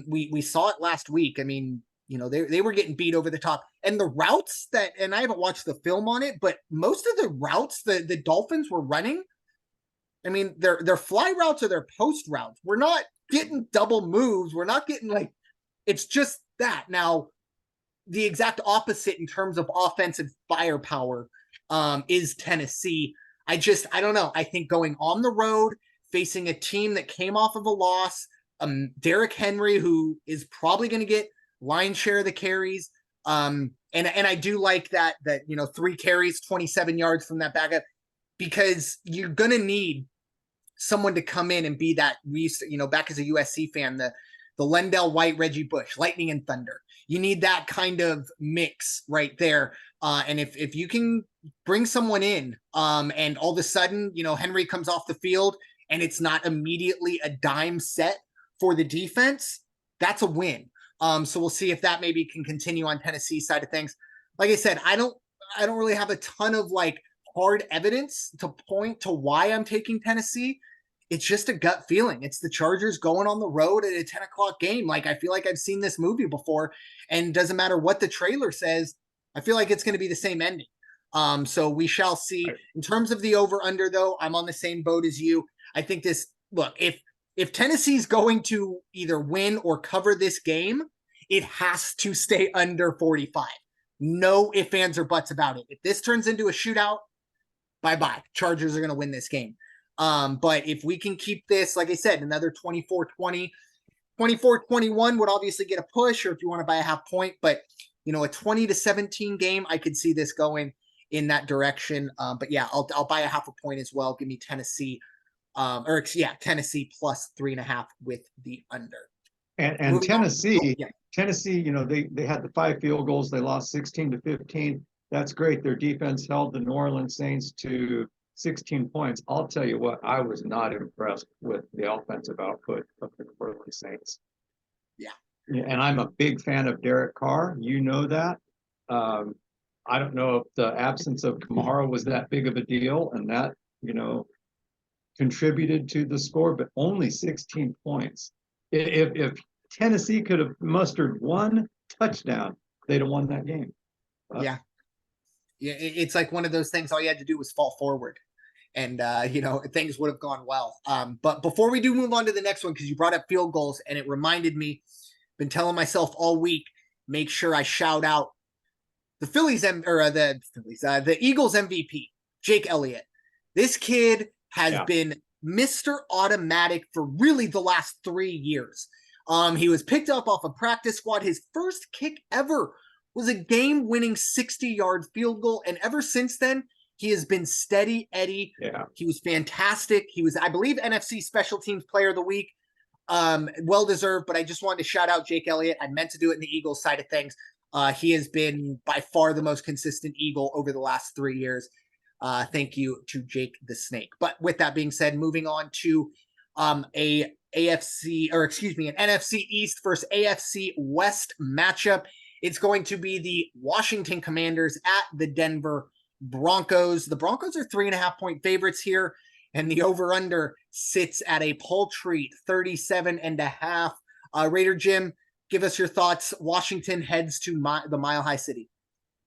Speaker 1: We saw it last week. I mean, they were getting beat over the top. And the routes and I haven't watched the film on it, but most of the routes the Dolphins were running, I mean, their fly routes or their post routes. We're not getting double moves. We're not getting it's just that. Now, the exact opposite in terms of offensive firepower is Tennessee. I don't know. I think going on the road, facing a team that came off of a loss, Derrick Henry, who is probably going to get lion's share of the carries. And I do like that 3 carries, 27 yards from that backup, because you're going to need someone to come in and be that. We used to, back as a USC fan, the Lendell White, Reggie Bush, lightning and thunder. You need that kind of mix right there. And if you can bring someone in, and all of a sudden, Henry comes off the field and it's not immediately a dime set for the defense, that's a win. So we'll see if that maybe can continue on Tennessee side of things. Like I said, I don't really have a ton of hard evidence to point to why I'm taking Tennessee. It's just a gut feeling. It's the Chargers going on the road at a 10 o'clock game. I feel like I've seen this movie before, and doesn't matter what the trailer says. I feel like it's going to be the same ending. So we shall see. In terms of the over under, though, I'm on the same boat as you. I think if Tennessee's going to either win or cover this game, it has to stay under 45. No ifs, ands, or buts about it. If this turns into a shootout, bye-bye. Chargers are going to win this game. But if we can keep this, like I said, another 24-20, 24-21 would obviously get a push, or if you want to buy a half point, but a 20-17 game, I could see this going in that direction. But yeah, I'll buy a half a point as well. Give me Tennessee, Tennessee plus 3.5 with the under.
Speaker 2: And Tennessee, Tennessee, they had the 5 field goals. They lost 16-15. That's great. Their defense held the New Orleans Saints to 16 points. I'll tell you what, I was not impressed with the offensive output of the New Orleans Saints.
Speaker 1: Yeah.
Speaker 2: And I'm a big fan of Derek Carr. You know that. I don't know if the absence of Kamara was that big of a deal, and that, contributed to the score, but only 16 points. If Tennessee could have mustered 1 touchdown, they'd have won that game.
Speaker 1: Yeah, it's like one of those things. All you had to do was fall forward, and things would have gone well. But before we do move on to the next one, because you brought up field goals, and it reminded me, been telling myself all week, make sure I shout out the the Eagles MVP, Jake Elliott. This kid has been Mr. Automatic for really the last 3 years. He was picked up off a practice squad. His first kick ever was a game-winning 60-yard field goal, and ever since then, he has been steady Eddie.
Speaker 2: Yeah.
Speaker 1: He was fantastic. He was, I believe, NFC Special Teams Player of the Week. Well-deserved, but I just wanted to shout out Jake Elliott. I meant to do it in the Eagles side of things. He has been by far the most consistent Eagle over the last 3 years. Thank you to Jake the Snake. But with that being said, moving on to an NFC East versus AFC West matchup. It's going to be the Washington Commanders at the Denver Broncos. The Broncos are 3.5 point favorites here, and the over-under sits at a paltry 37.5. Raider Jim, give us your thoughts. Washington heads to the Mile High City.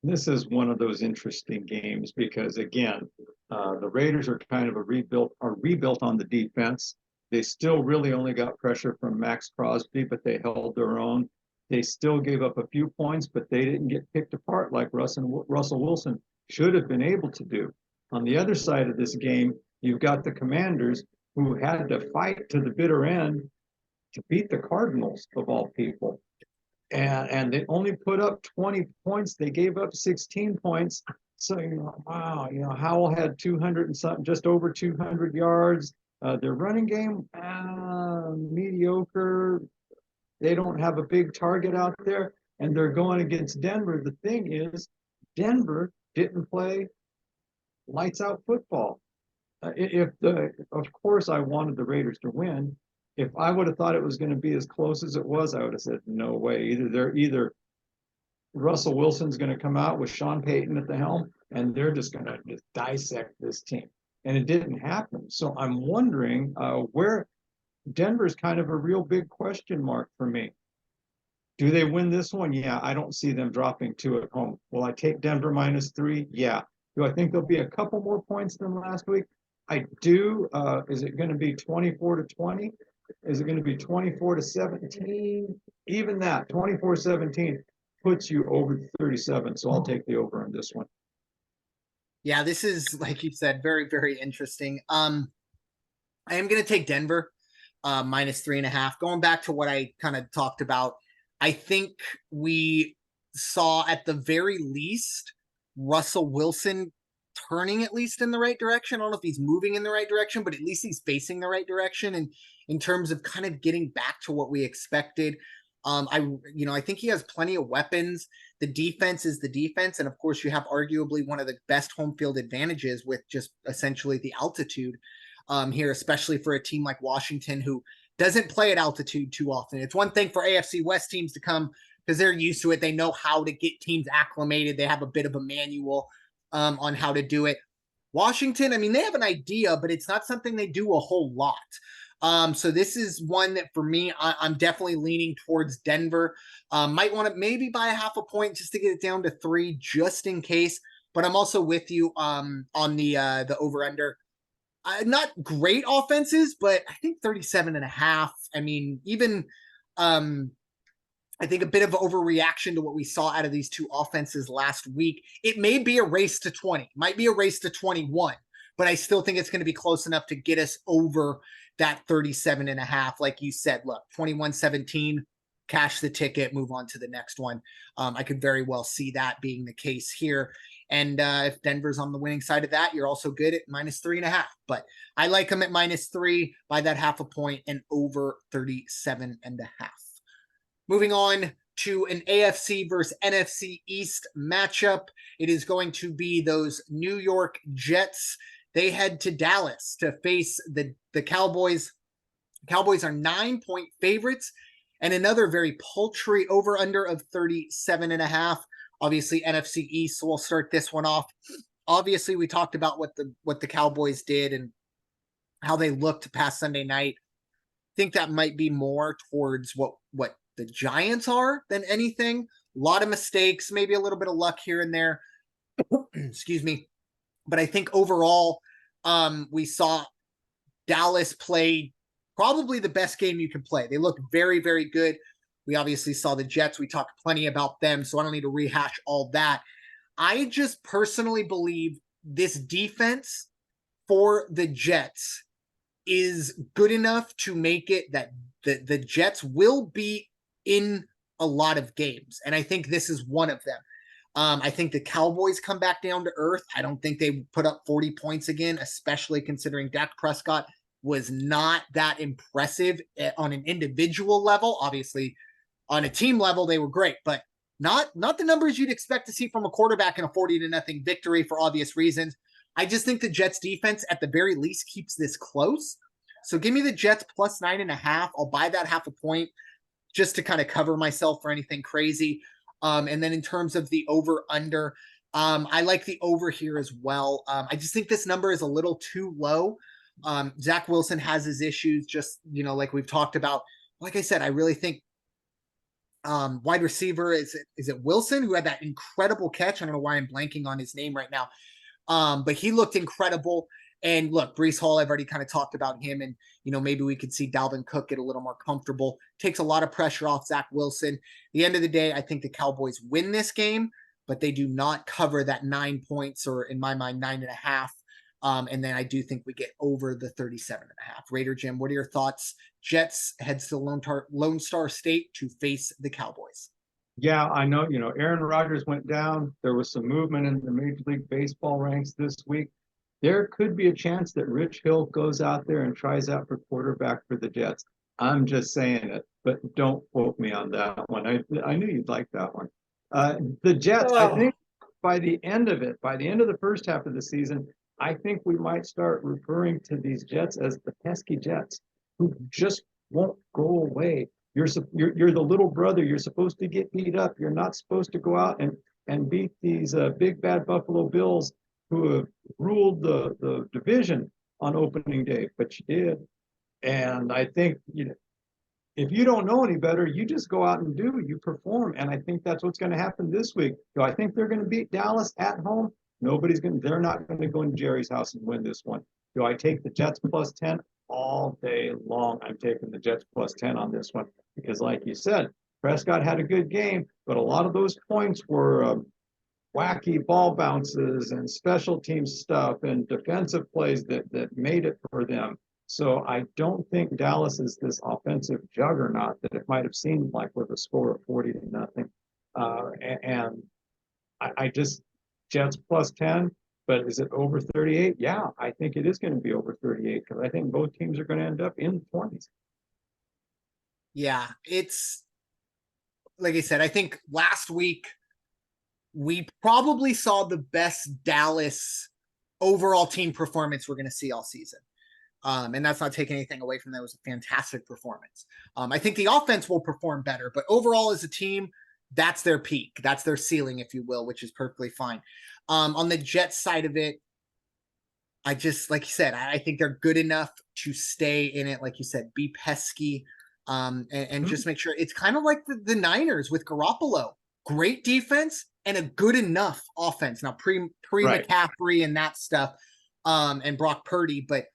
Speaker 2: This is one of those interesting games because, again, the Raiders are kind of rebuilt on the defense. They still really only got pressure from Max Crosby, but they held their own. They still gave up a few points, but they didn't get picked apart like Russell Wilson should have been able to do. On the other side of this game, you've got the Commanders who had to fight to the bitter end to beat the Cardinals, of all people. And they only put up 20 points. They gave up 16 points. So, wow, Howell had 200 and something, just over 200 yards. Their running game, mediocre. They don't have a big target out there, and they're going against Denver. The thing is, Denver didn't play lights out football. Of course, I wanted the Raiders to win. If I would have thought it was going to be as close as it was, I would have said, no way. Either Russell Wilson's going to come out with Sean Payton at the helm, and they're just going to just dissect this team. And it didn't happen. So I'm wondering where Denver's kind of a real big question mark for me. Do they win this one? Yeah, I don't see them dropping 2 at home. Will I take Denver -3? Yeah. Do I think there'll be a couple more points than last week? I do. Is it going to be 24-20? Is it going to be 24-17? Even that, 24-17 puts you over 37. So I'll take the over on this one.
Speaker 1: Yeah, this is, like you said, very, very interesting. I am going to take Denver -3.5. Going back to what I kind of talked about, I think we saw at the very least Russell Wilson turning at least in the right direction. I don't know if he's moving in the right direction, but at least he's facing the right direction. And in terms of kind of getting back to what we expected, I think he has plenty of weapons. The defense is the defense, and of course, you have arguably one of the best home field advantages with just essentially the altitude here, especially for a team like Washington who doesn't play at altitude too often. It's one thing for AFC West teams to come because they're used to it. They know how to get teams acclimated. They have a bit of a manual on how to do it. Washington, I mean, they have an idea, but it's not something they do a whole lot. So this is one that for me, I'm definitely leaning towards Denver. Might want to maybe buy a half a point just to get it down to 3, just in case. But I'm also with you on the over under. Not great offenses, but I think 37.5. I mean, even I think a bit of overreaction to what we saw out of these two offenses last week. It may be a race to 20, might be a race to 21, but I still think it's going to be close enough to get us over that 37.5. Like you said, look, 21-17, cash the ticket, move on to the next one. I could very well see that being the case here. And if Denver's on the winning side of that, you're also good at -3.5. But I like them at -3 by that half a point and over 37.5. Moving on to an AFC versus NFC East matchup. It is going to be those New York Jets. They head to Dallas to face the Cowboys. Cowboys are 9-point favorites, and another very paltry over-under of 37.5. Obviously, NFC East, so we'll start this one off. Obviously, we talked about what the Cowboys did and how they looked past Sunday night. I think that might be more towards what the Giants are than anything. A lot of mistakes, maybe a little bit of luck here and there. Excuse me. But I think overall, we saw Dallas play probably the best game you can play. They looked very, very good. We obviously saw the Jets. We talked plenty about them, so I don't need to rehash all that. I just personally believe this defense for the Jets is good enough to make it that the Jets will be in a lot of games. And I think this is one of them. I think the Cowboys come back down to earth. I don't think they put up 40 points again, especially considering Dak Prescott was not that impressive on an individual level. Obviously, on a team level, they were great, but not the numbers you'd expect to see from a quarterback in a 40-0 victory for obvious reasons. I just think the Jets defense at the very least keeps this close. So give me the Jets plus 9.5. I'll buy that half a point just to kind of cover myself for anything crazy. And then in terms of the over-under, I like the over here as well. I just think this number is a little too low. Zach Wilson has his issues, just, like we've talked about. Like I said, I really think wide receiver, is it Wilson, who had that incredible catch? I don't know why I'm blanking on his name right now. But he looked incredible. And look, Breece Hall, I've already kind of talked about him, and maybe we could see Dalvin Cook get a little more comfortable. Takes a lot of pressure off Zach Wilson. At the end of the day, I think the Cowboys win this game, but they do not cover that 9 points, or in my mind, 9.5. And then I do think we get over the 37.5. Raider Jim, what are your thoughts? Jets heads to Lone Star State to face the Cowboys.
Speaker 2: Yeah, I know. Aaron Rodgers went down. There was some movement in the Major League Baseball ranks this week. There could be a chance that Rich Hill goes out there and tries out for quarterback for the Jets. I'm just saying it, but don't quote me on that one. I knew you'd like that one. The Jets, I think by the end of the first half of the season, I think we might start referring to these Jets as the pesky Jets, who just won't go away. You're the little brother. You're supposed to get beat up. You're not supposed to go out and beat these big bad Buffalo Bills who have ruled the division on opening day, but you did. And I think if you don't know any better, you just go out and you perform. And I think that's what's going to happen this week. Do I think they're going to beat Dallas at home? They're not going to go into Jerry's house and win this one. Do I take the Jets plus 10? All day long, I'm taking the Jets plus 10 on this one because, like you said, Prescott had a good game, but a lot of those points were wacky ball bounces and special team stuff and defensive plays that made it for them. So I don't think Dallas is this offensive juggernaut that it might have seemed like with a score of 40-0. And I just Jets plus 10, but is it over 38? Yeah, I think it is going to be over 38 because I think both teams are going to end up in the 20s.
Speaker 1: Yeah, it's like I said, I think last week we probably saw the best Dallas overall team performance we're going to see all season. And that's not taking anything away from that. It was a fantastic performance. I think the offense will perform better, but overall as a team, that's their peak. That's their ceiling, if you will, which is perfectly fine. On the Jets side of it, I just, like you said, I think they're good enough to stay in it. Like you said, be pesky and just make sure it's kind of like the Niners with Garoppolo. Great defense and a good enough offense. Now, pre
Speaker 2: Right.
Speaker 1: McCaffrey and that stuff and Brock Purdy, but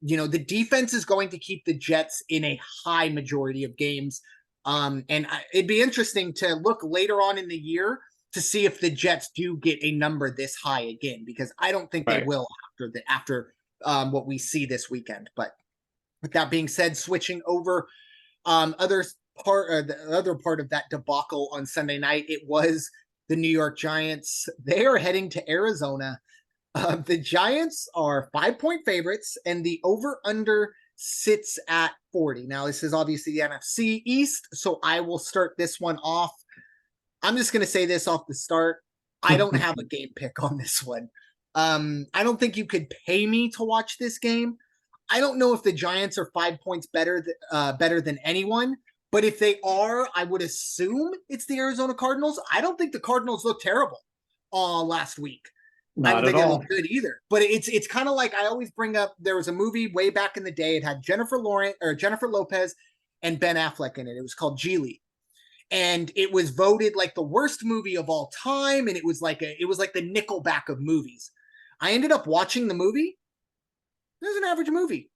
Speaker 1: the defense is going to keep the Jets in a high majority of games. It'd be interesting to look later on in the year to see if the Jets do get a number this high again, because I don't think they will after what we see this weekend. But with that being said, switching over, the other part of that debacle on Sunday night, it was the New York Giants. They are heading to Arizona. The Giants are 5-point favorites, and the over-under sits at 40. Now, this is obviously the NFC East, so I will start this one off. I'm just going to say this off the start. I don't have a game pick on this one. I don't think you could pay me to watch this game. I don't know if the Giants are 5 points better than anyone, but if they are, I would assume it's the Arizona Cardinals. I don't think the Cardinals looked terrible last week. I
Speaker 2: Not
Speaker 1: don't
Speaker 2: at
Speaker 1: think they
Speaker 2: all.
Speaker 1: look good either. But it's kind of like I always bring up. There was a movie way back in the day. It had Jennifer Lopez and Ben Affleck in it. It was called Geely, and it was voted like the worst movie of all time. And it was like the Nickelback of movies. I ended up watching the movie. It was an average movie,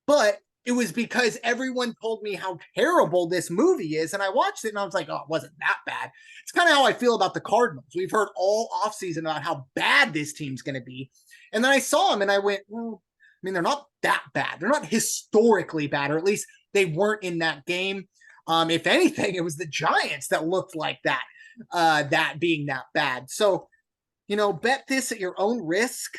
Speaker 1: but it was because everyone told me how terrible this movie is, and I watched it and I was like, oh, it wasn't that bad. It's kind of how I feel about the Cardinals. We've heard all offseason about how bad this team's going to be, and then I saw them and I went, well, I mean, they're not that bad. They're not historically bad, or at least they weren't in that game. If anything, it was the Giants that looked like that being that bad. So, bet this at your own risk.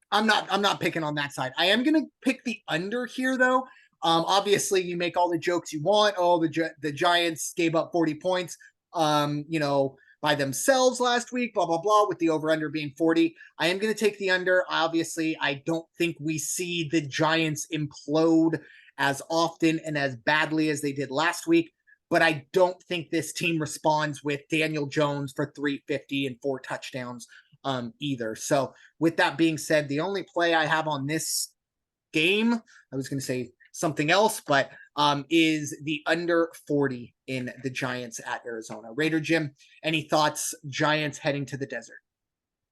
Speaker 1: I'm not picking on that side. I am going to pick the under here, though. Obviously, you make all the jokes you want. Oh, the Giants gave up 40 points, by themselves last week, blah, blah, blah, with the over-under being 40. I am going to take the under. Obviously, I don't think we see the Giants implode as often and as badly as they did last week, but I don't think this team responds with Daniel Jones for 350 and 4 touchdowns either. So with that being said, the only play I have on this game, I was going to say something else, but is the under 40 in the Giants at Arizona. Raider Jim, any thoughts? Giants heading to the desert?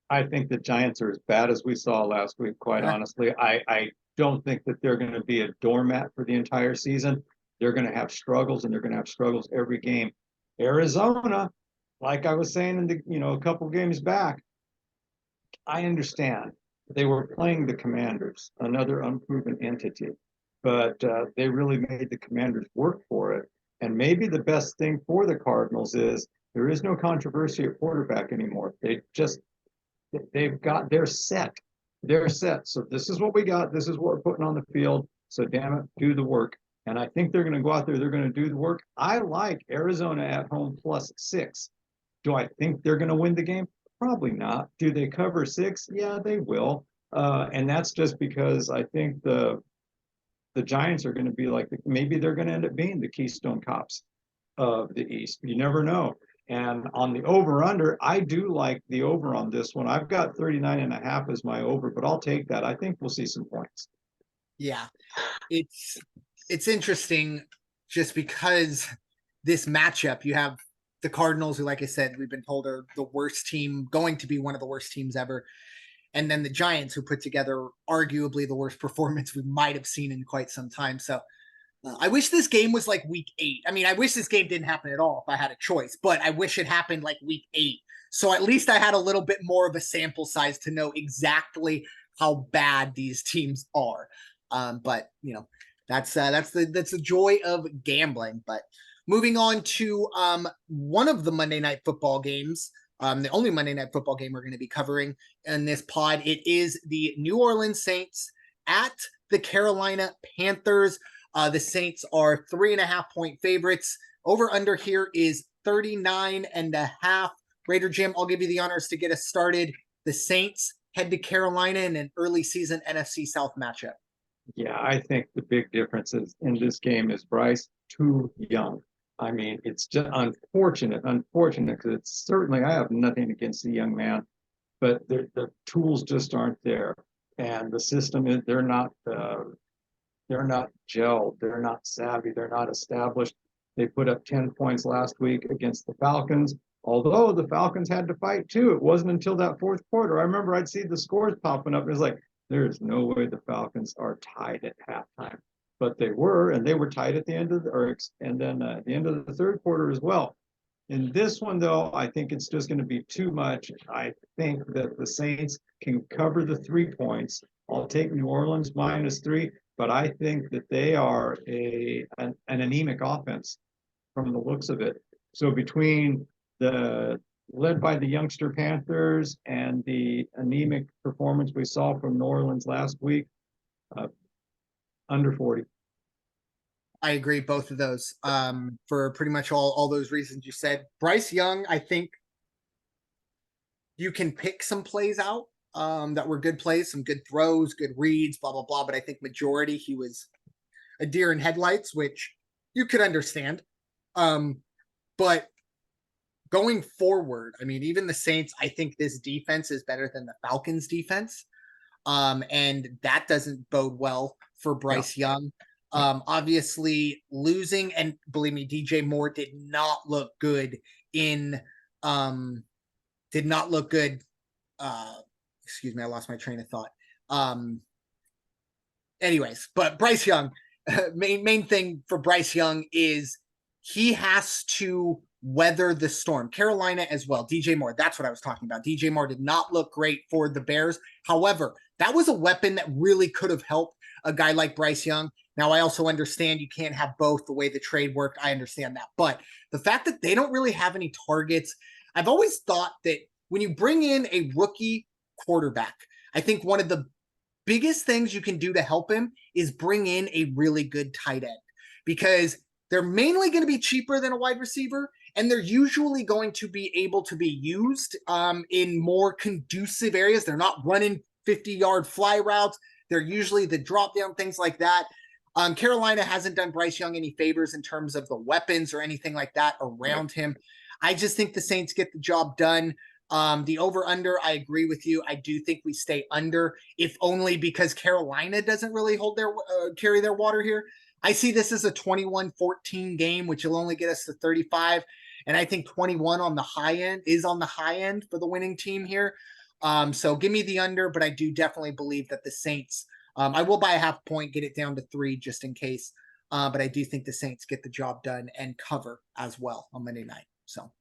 Speaker 2: I think the Giants are as bad as we saw last week, quite honestly. I don't think that they're going to be a doormat for the entire season. They're going to have struggles, and they're going to have struggles every game. Arizona, like I was saying a couple games back, I understand they were playing the Commanders, another unproven entity, but they really made the Commanders work for it. And maybe the best thing for the Cardinals is there is no controversy at quarterback anymore. They're set. They're set. So this is what we got. This is what we're putting on the field. So damn it, do the work. And I think they're going to go out there. They're going to do the work. I like Arizona at home plus 6. Do I think they're going to win the game? Probably not. Do they cover 6? Yeah, they will. And that's just because I think the Giants are going to be like, maybe they're going to end up being the Keystone Cops of the East. You never know. And on the over-under, I do like the over on this one. I've got 39.5 as my over, but I'll take that. I think we'll see some points.
Speaker 1: Yeah, it's it's interesting just because this matchup, you have the Cardinals, who, like I said, we've been told are the worst team, going to be one of the worst teams ever. And then the Giants, who put together arguably the worst performance we might have seen in quite some time. So I wish this game was like week 8. I mean, I wish this game didn't happen at all if I had a choice, but I wish it happened like week 8. So at least I had a little bit more of a sample size to know exactly how bad these teams are. But that's the joy of gambling. But moving on to one of the Monday Night Football games, the only Monday Night Football game we're going to be covering in this pod, it is the New Orleans Saints at the Carolina Panthers. The Saints are 3.5-point favorites. Over under here is 39.5. Raider Jim, I'll give you the honors to get us started. The Saints head to Carolina in an early season NFC South matchup.
Speaker 2: Yeah, I think the big difference is in this game is Bryce too young. I mean, it's just unfortunate, because it's certainly, I have nothing against the young man, but the tools just aren't there. And the system is, they're not gelled, they're not savvy, they're not established. They put up 10 points last week against the Falcons, although the Falcons had to fight too. It wasn't until that fourth quarter. I remember I'd see the scores popping up. It was like, there's no way the Falcons are tied at halftime. But they were, and they were tied at the end of and then at the end of the third quarter as well. In this one, though, I think it's just going to be too much. I think that the Saints can cover the 3 points. I'll take New Orleans -3, but I think that they are an anemic offense from the looks of it. So between the led by the youngster Panthers and the anemic performance we saw from New Orleans last week, under 40.
Speaker 1: I agree, both of those, for pretty much all those reasons you said. Bryce Young, I think you can pick some plays out that were good plays, some good throws, good reads, blah, blah, blah. But I think majority, he was a deer in headlights, which you could understand. But going forward, I mean, even the Saints, I think this defense is better than the Falcons defense. And that doesn't bode well for Bryce Young. Obviously losing, and believe me, DJ Moore did not look good excuse me, I lost my train of thought. Anyways, but Bryce Young, main thing for Bryce Young is he has to weather the storm. Carolina as well. DJ Moore, that's what I was talking about. DJ Moore did not look great for the Bears. However, that was a weapon that really could have helped a guy like Bryce Young. Now, I also understand you can't have both the way the trade worked. I understand that. But the fact that they don't really have any targets, I've always thought that when you bring in a rookie quarterback, I think one of the biggest things you can do to help him is bring in a really good tight end, because they're mainly going to be cheaper than a wide receiver, and they're usually going to be able to be used in more conducive areas. They're not running 50-yard fly routes. They're usually the drop down, things like that. Carolina hasn't done Bryce Young any favors in terms of the weapons or anything like that around him. I just think the Saints get the job done. The over-under, I agree with you. I do think we stay under, if only because Carolina doesn't really hold their carry their water here. I see this as a 21-14 game, which will only get us to 35. And I think 21 on the high end for the winning team here. So give me the under, but I do definitely believe that the Saints, I will buy a half point, get it down to 3 just in case. But I do think the Saints get the job done and cover as well on Monday night. So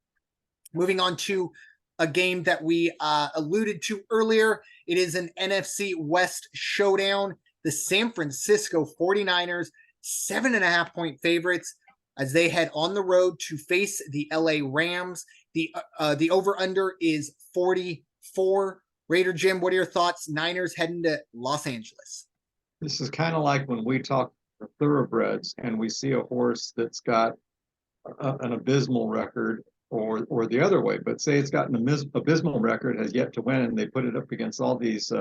Speaker 1: moving on to a game that we alluded to earlier. It is an NFC West showdown. The San Francisco 49ers, 7.5-point favorites as they head on the road to face the LA Rams. The over-under is 44. Raider Jim, what are your thoughts? Niners heading to Los Angeles.
Speaker 2: This is kind of like when we talk thoroughbreds and we see a horse that's got an abysmal record, or the other way, but say it's got an abysmal record, has yet to win, and they put it up against all these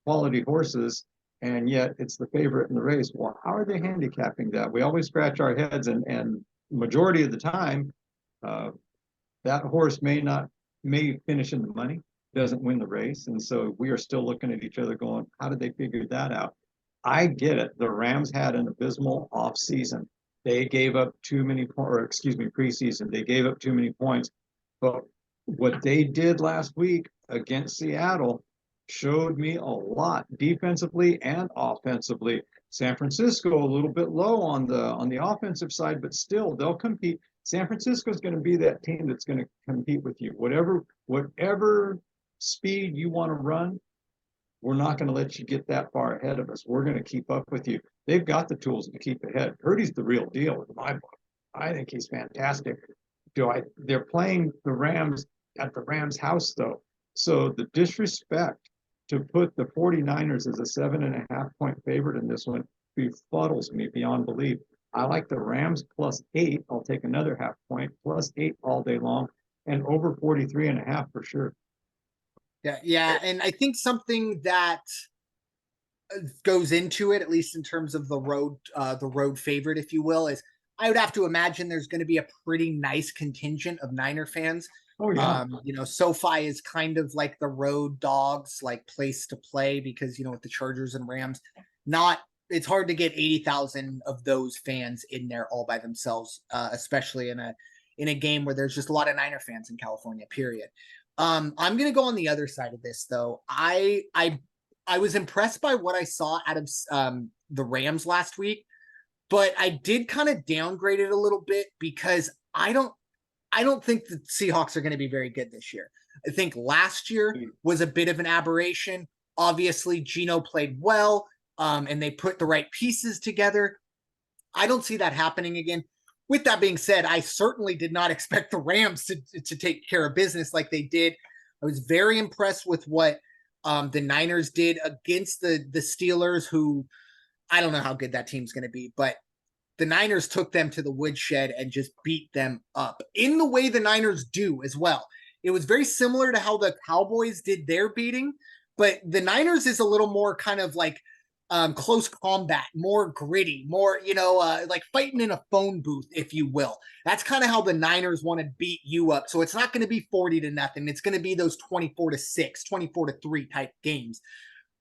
Speaker 2: quality horses, and yet it's the favorite in the race. Well, how are they handicapping that? We always scratch our heads, and majority of the time, that horse may finish in the money, doesn't win the race, and so we are still looking at each other going, how did they figure that out? I get it. The Rams had an abysmal offseason. They gave up too many or excuse me, preseason. They gave up too many points. But what they did last week against Seattle showed me a lot defensively and offensively. San Francisco a little bit low on the offensive side, but still they'll compete. San Francisco is going to be that team that's going to compete with you. Whatever speed you want to run, we're not going to let you get that far ahead of us. We're going to keep up with you. They've got the tools to keep ahead. Purdy's the real deal in my book. I think he's fantastic. They're playing the Rams at the Rams house, though. So the disrespect to put the 49ers as a 7.5 point favorite in this one befuddles me beyond belief. I like the Rams +8. I'll take another half point, +8 all day long, and over 43.5 for sure.
Speaker 1: Yeah, and I think something that goes into it, at least in terms of the road favorite, if you will, is I would have to imagine there's going to be a pretty nice contingent of Niner fans.
Speaker 2: Oh yeah.
Speaker 1: SoFi is kind of like the road dogs, like place to play because with the Chargers and Rams, it's hard to get 80,000 of those fans in there all by themselves, especially in a game where there's just a lot of Niner fans in California. Period. I'm going to go on the other side of this though. I was impressed by what I saw out of the Rams last week, but I did kind of downgrade it a little bit because I don't think the Seahawks are going to be very good this year. I think last year was a bit of an aberration. Obviously, Geno played well, and they put the right pieces together. I don't see that happening again. With that being said, I certainly did not expect the Rams to take care of business like they did. I was very impressed with what the Niners did against the Steelers, who I don't know how good that team's going to be, but the Niners took them to the woodshed and just beat them up in the way the Niners do as well. It was very similar to how the Cowboys did their beating, but the Niners is a little more kind of like close combat, more gritty, more, like fighting in a phone booth, if you will. That's kind of how the Niners want to beat you up. So it's not going to be 40-0. It's going to be those 24-6, 24-3 type games.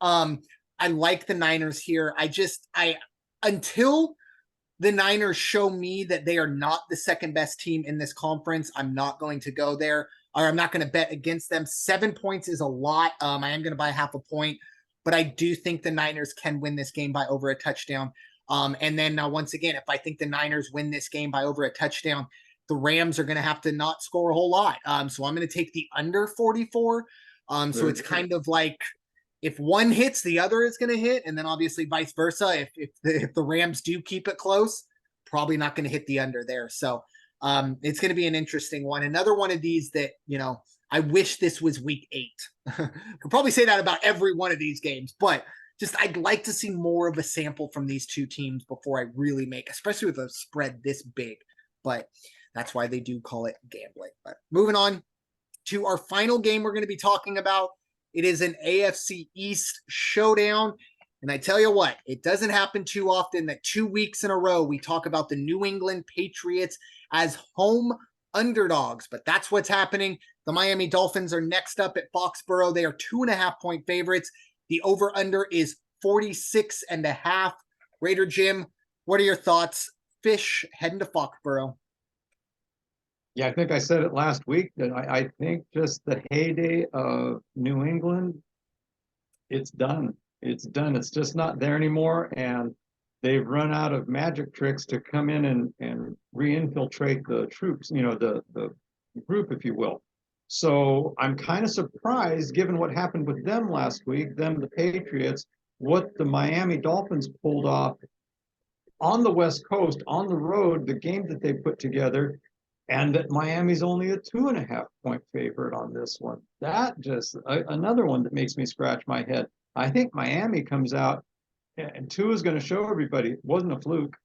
Speaker 1: I like the Niners here. Until the Niners show me that they are not the second best team in this conference, I'm not going to go there, or I'm not going to bet against them. 7 points is a lot. I am going to buy half a point, but I do think the Niners can win this game by over a touchdown. And then once again, if I think the Niners win this game by over a touchdown, the Rams are going to have to not score a whole lot. So I'm going to take the under 44. So it's kind of like if one hits, the other is going to hit, and then obviously vice versa. If the Rams do keep it close, probably not going to hit the under there. So it's going to be an interesting one. Another one of these that, I wish this was week 8. Could probably say that about every one of these games, but just I'd like to see more of a sample from these two teams before I really make, especially with a spread this big. But that's why they do call it gambling. But moving on to our final game we're going to be talking about. It is an AFC East showdown. And I tell you what, it doesn't happen too often that 2 weeks in a row we talk about the New England Patriots as home underdogs, but that's what's happening. The Miami Dolphins are next up at Foxborough. They are 2.5 point favorites. The over-under is 46.5. Raider Jim, what are your thoughts? Fish heading to Foxborough.
Speaker 2: Yeah, I think I said it last week that I think just the heyday of New England, it's done. It's done. It's just not there anymore. And they've run out of magic tricks to come in and re-infiltrate the troops, the group, if you will. So I'm kind of surprised, given what happened with them last week, the Patriots, what the Miami Dolphins pulled off on the West Coast, on the road, the game that they put together, and that Miami's only a 2.5 point favorite on this one. That just another one that makes me scratch my head. I think Miami comes out, and Tua is going to show everybody it wasn't a fluke.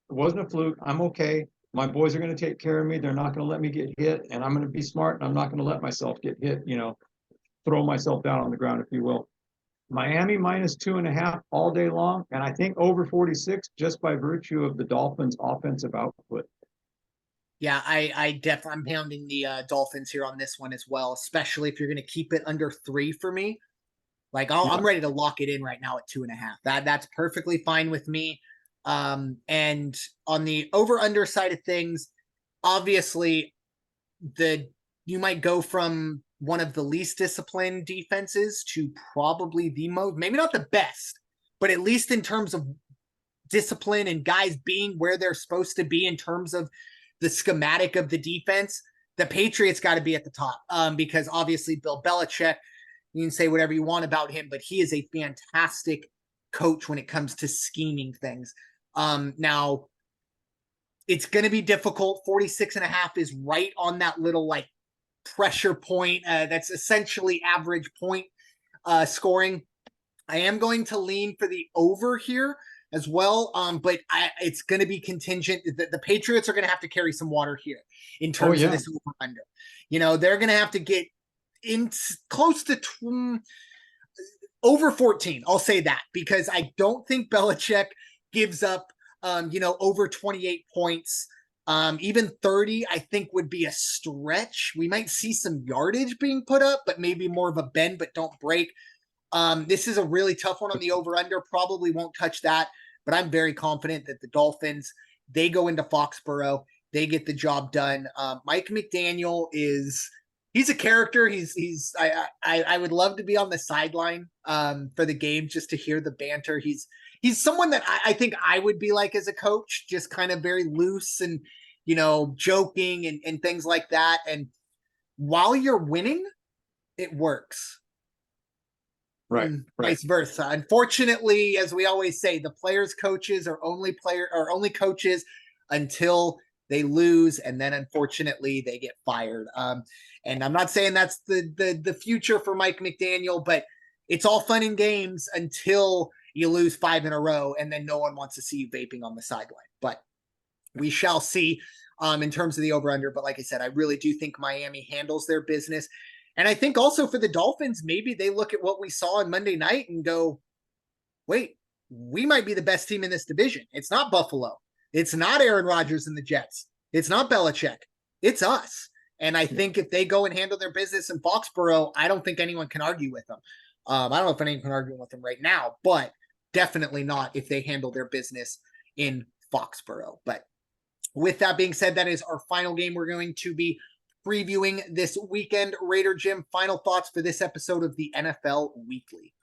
Speaker 2: It wasn't a fluke. I'm okay. My boys are going to take care of me. They're not going to let me get hit, and I'm going to be smart, and I'm not going to let myself get hit, throw myself down on the ground, if you will. Miami -2.5 all day long, and I think over 46 just by virtue of the Dolphins' offensive output.
Speaker 1: Yeah, I'm pounding the Dolphins here on this one as well, especially if you're going to keep it under 3 for me. Like I'm ready to lock it in right now at 2.5. That's perfectly fine with me. And on the over under side of things, obviously you might go from one of the least disciplined defenses to probably the most, maybe not the best, but at least in terms of discipline and guys being where they're supposed to be in terms of the schematic of the defense, the Patriots got to be at the top. Because obviously Bill Belichick, you can say whatever you want about him, but he is a fantastic coach when it comes to scheming things. Now it's going to be difficult. 46.5 is right on that little like pressure point. That's essentially average point scoring. I am going to lean for the over here as well. But it's going to be contingent. The Patriots are going to have to carry some water here in terms of this over under. They're going to have to get in close to over 14. I'll say that because I don't think Belichick gives up, over 28 points. Even 30, I think would be a stretch. We might see some yardage being put up, but maybe more of a bend, but don't break. This is a really tough one on the over-under. Probably won't touch that, but I'm very confident that the Dolphins, they go into Foxborough, they get the job done. Mike McDaniel he's a character. I would love to be on the sideline for the game just to hear the banter. He's someone that I think I would be like as a coach, just kind of very loose and, joking and things like that. And while you're winning, it works.
Speaker 2: Right.
Speaker 1: Vice versa. Unfortunately, as we always say, the players' coaches are only coaches until they lose, and then unfortunately they get fired. And I'm not saying that's the future for Mike McDaniel, but it's all fun and games until you lose 5 in a row, and then no one wants to see you vaping on the sideline. But we shall see in terms of the over-under. But like I said, I really do think Miami handles their business. And I think also for the Dolphins, maybe they look at what we saw on Monday night and go, wait, we might be the best team in this division. It's not Buffalo. It's not Aaron Rodgers and the Jets. It's not Belichick. It's us. And I think if they go and handle their business in Foxborough, I don't think anyone can argue with them. I don't know if anyone can argue with them right now, but definitely not if they handle their business in Foxborough. But with that being said, that is our final game we're going to be previewing this weekend. Raider Jim, final thoughts for this episode of the NFL Weekly.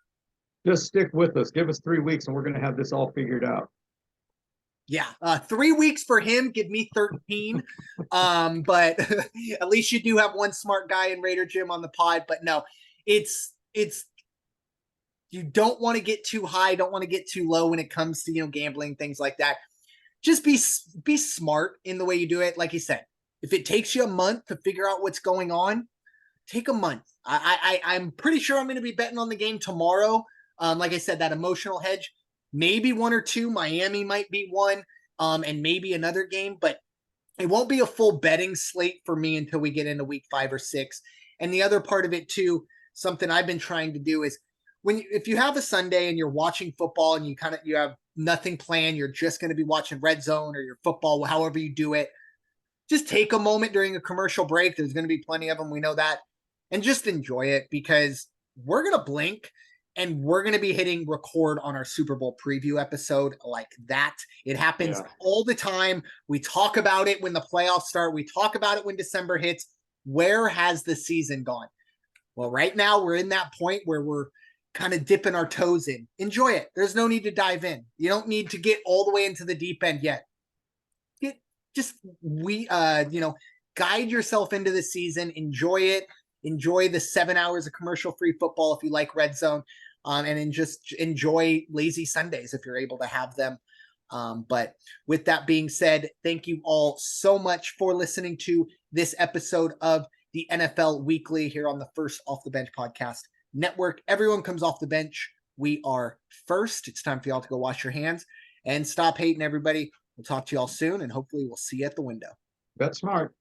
Speaker 2: Just stick with us. Give us 3 weeks and we're going to have this all figured out.
Speaker 1: Yeah, 3 weeks for him. Give me 13. But at least you do have one smart guy in Raider Jim on the pod. But no, it's you don't want to get too high, don't want to get too low when it comes to gambling, things like that. Just be smart in the way you do it. Like you said, if it takes you a month to figure out what's going on, take a month. I'm pretty sure I'm going to be betting on the game tomorrow. Like I said, that emotional hedge, maybe 1 or 2. Miami might be one, and maybe another game, but it won't be a full betting slate for me until we get into week 5 or 6. And the other part of it too, something I've been trying to do is if you have a Sunday and you're watching football and you have nothing planned, you're just going to be watching Red Zone or your football, however you do it, just take a moment during a commercial break. There's going to be plenty of them. We know that. And just enjoy it because we're going to blink and we're going to be hitting record on our Super Bowl preview episode like that. It happens all the time. We talk about it when the playoffs start. We talk about it when December hits. Where has the season gone? Well, right now we're in that point where we're kind of dipping our toes in. Enjoy it. There's no need to dive in. You don't need to get all the way into the deep end yet. Guide yourself into the season. Enjoy it. Enjoy the 7 hours of commercial-free football if you like Red Zone, and then just enjoy lazy Sundays if you're able to have them. But with that being said, thank you all so much for listening to this episode of the NFL Weekly here on the First Off the Bench Podcast Network. Everyone comes off the bench. We are first. It's time for y'all to go wash your hands and stop hating everybody. We'll talk to y'all soon, and hopefully we'll see you at the window.
Speaker 2: Bet smart.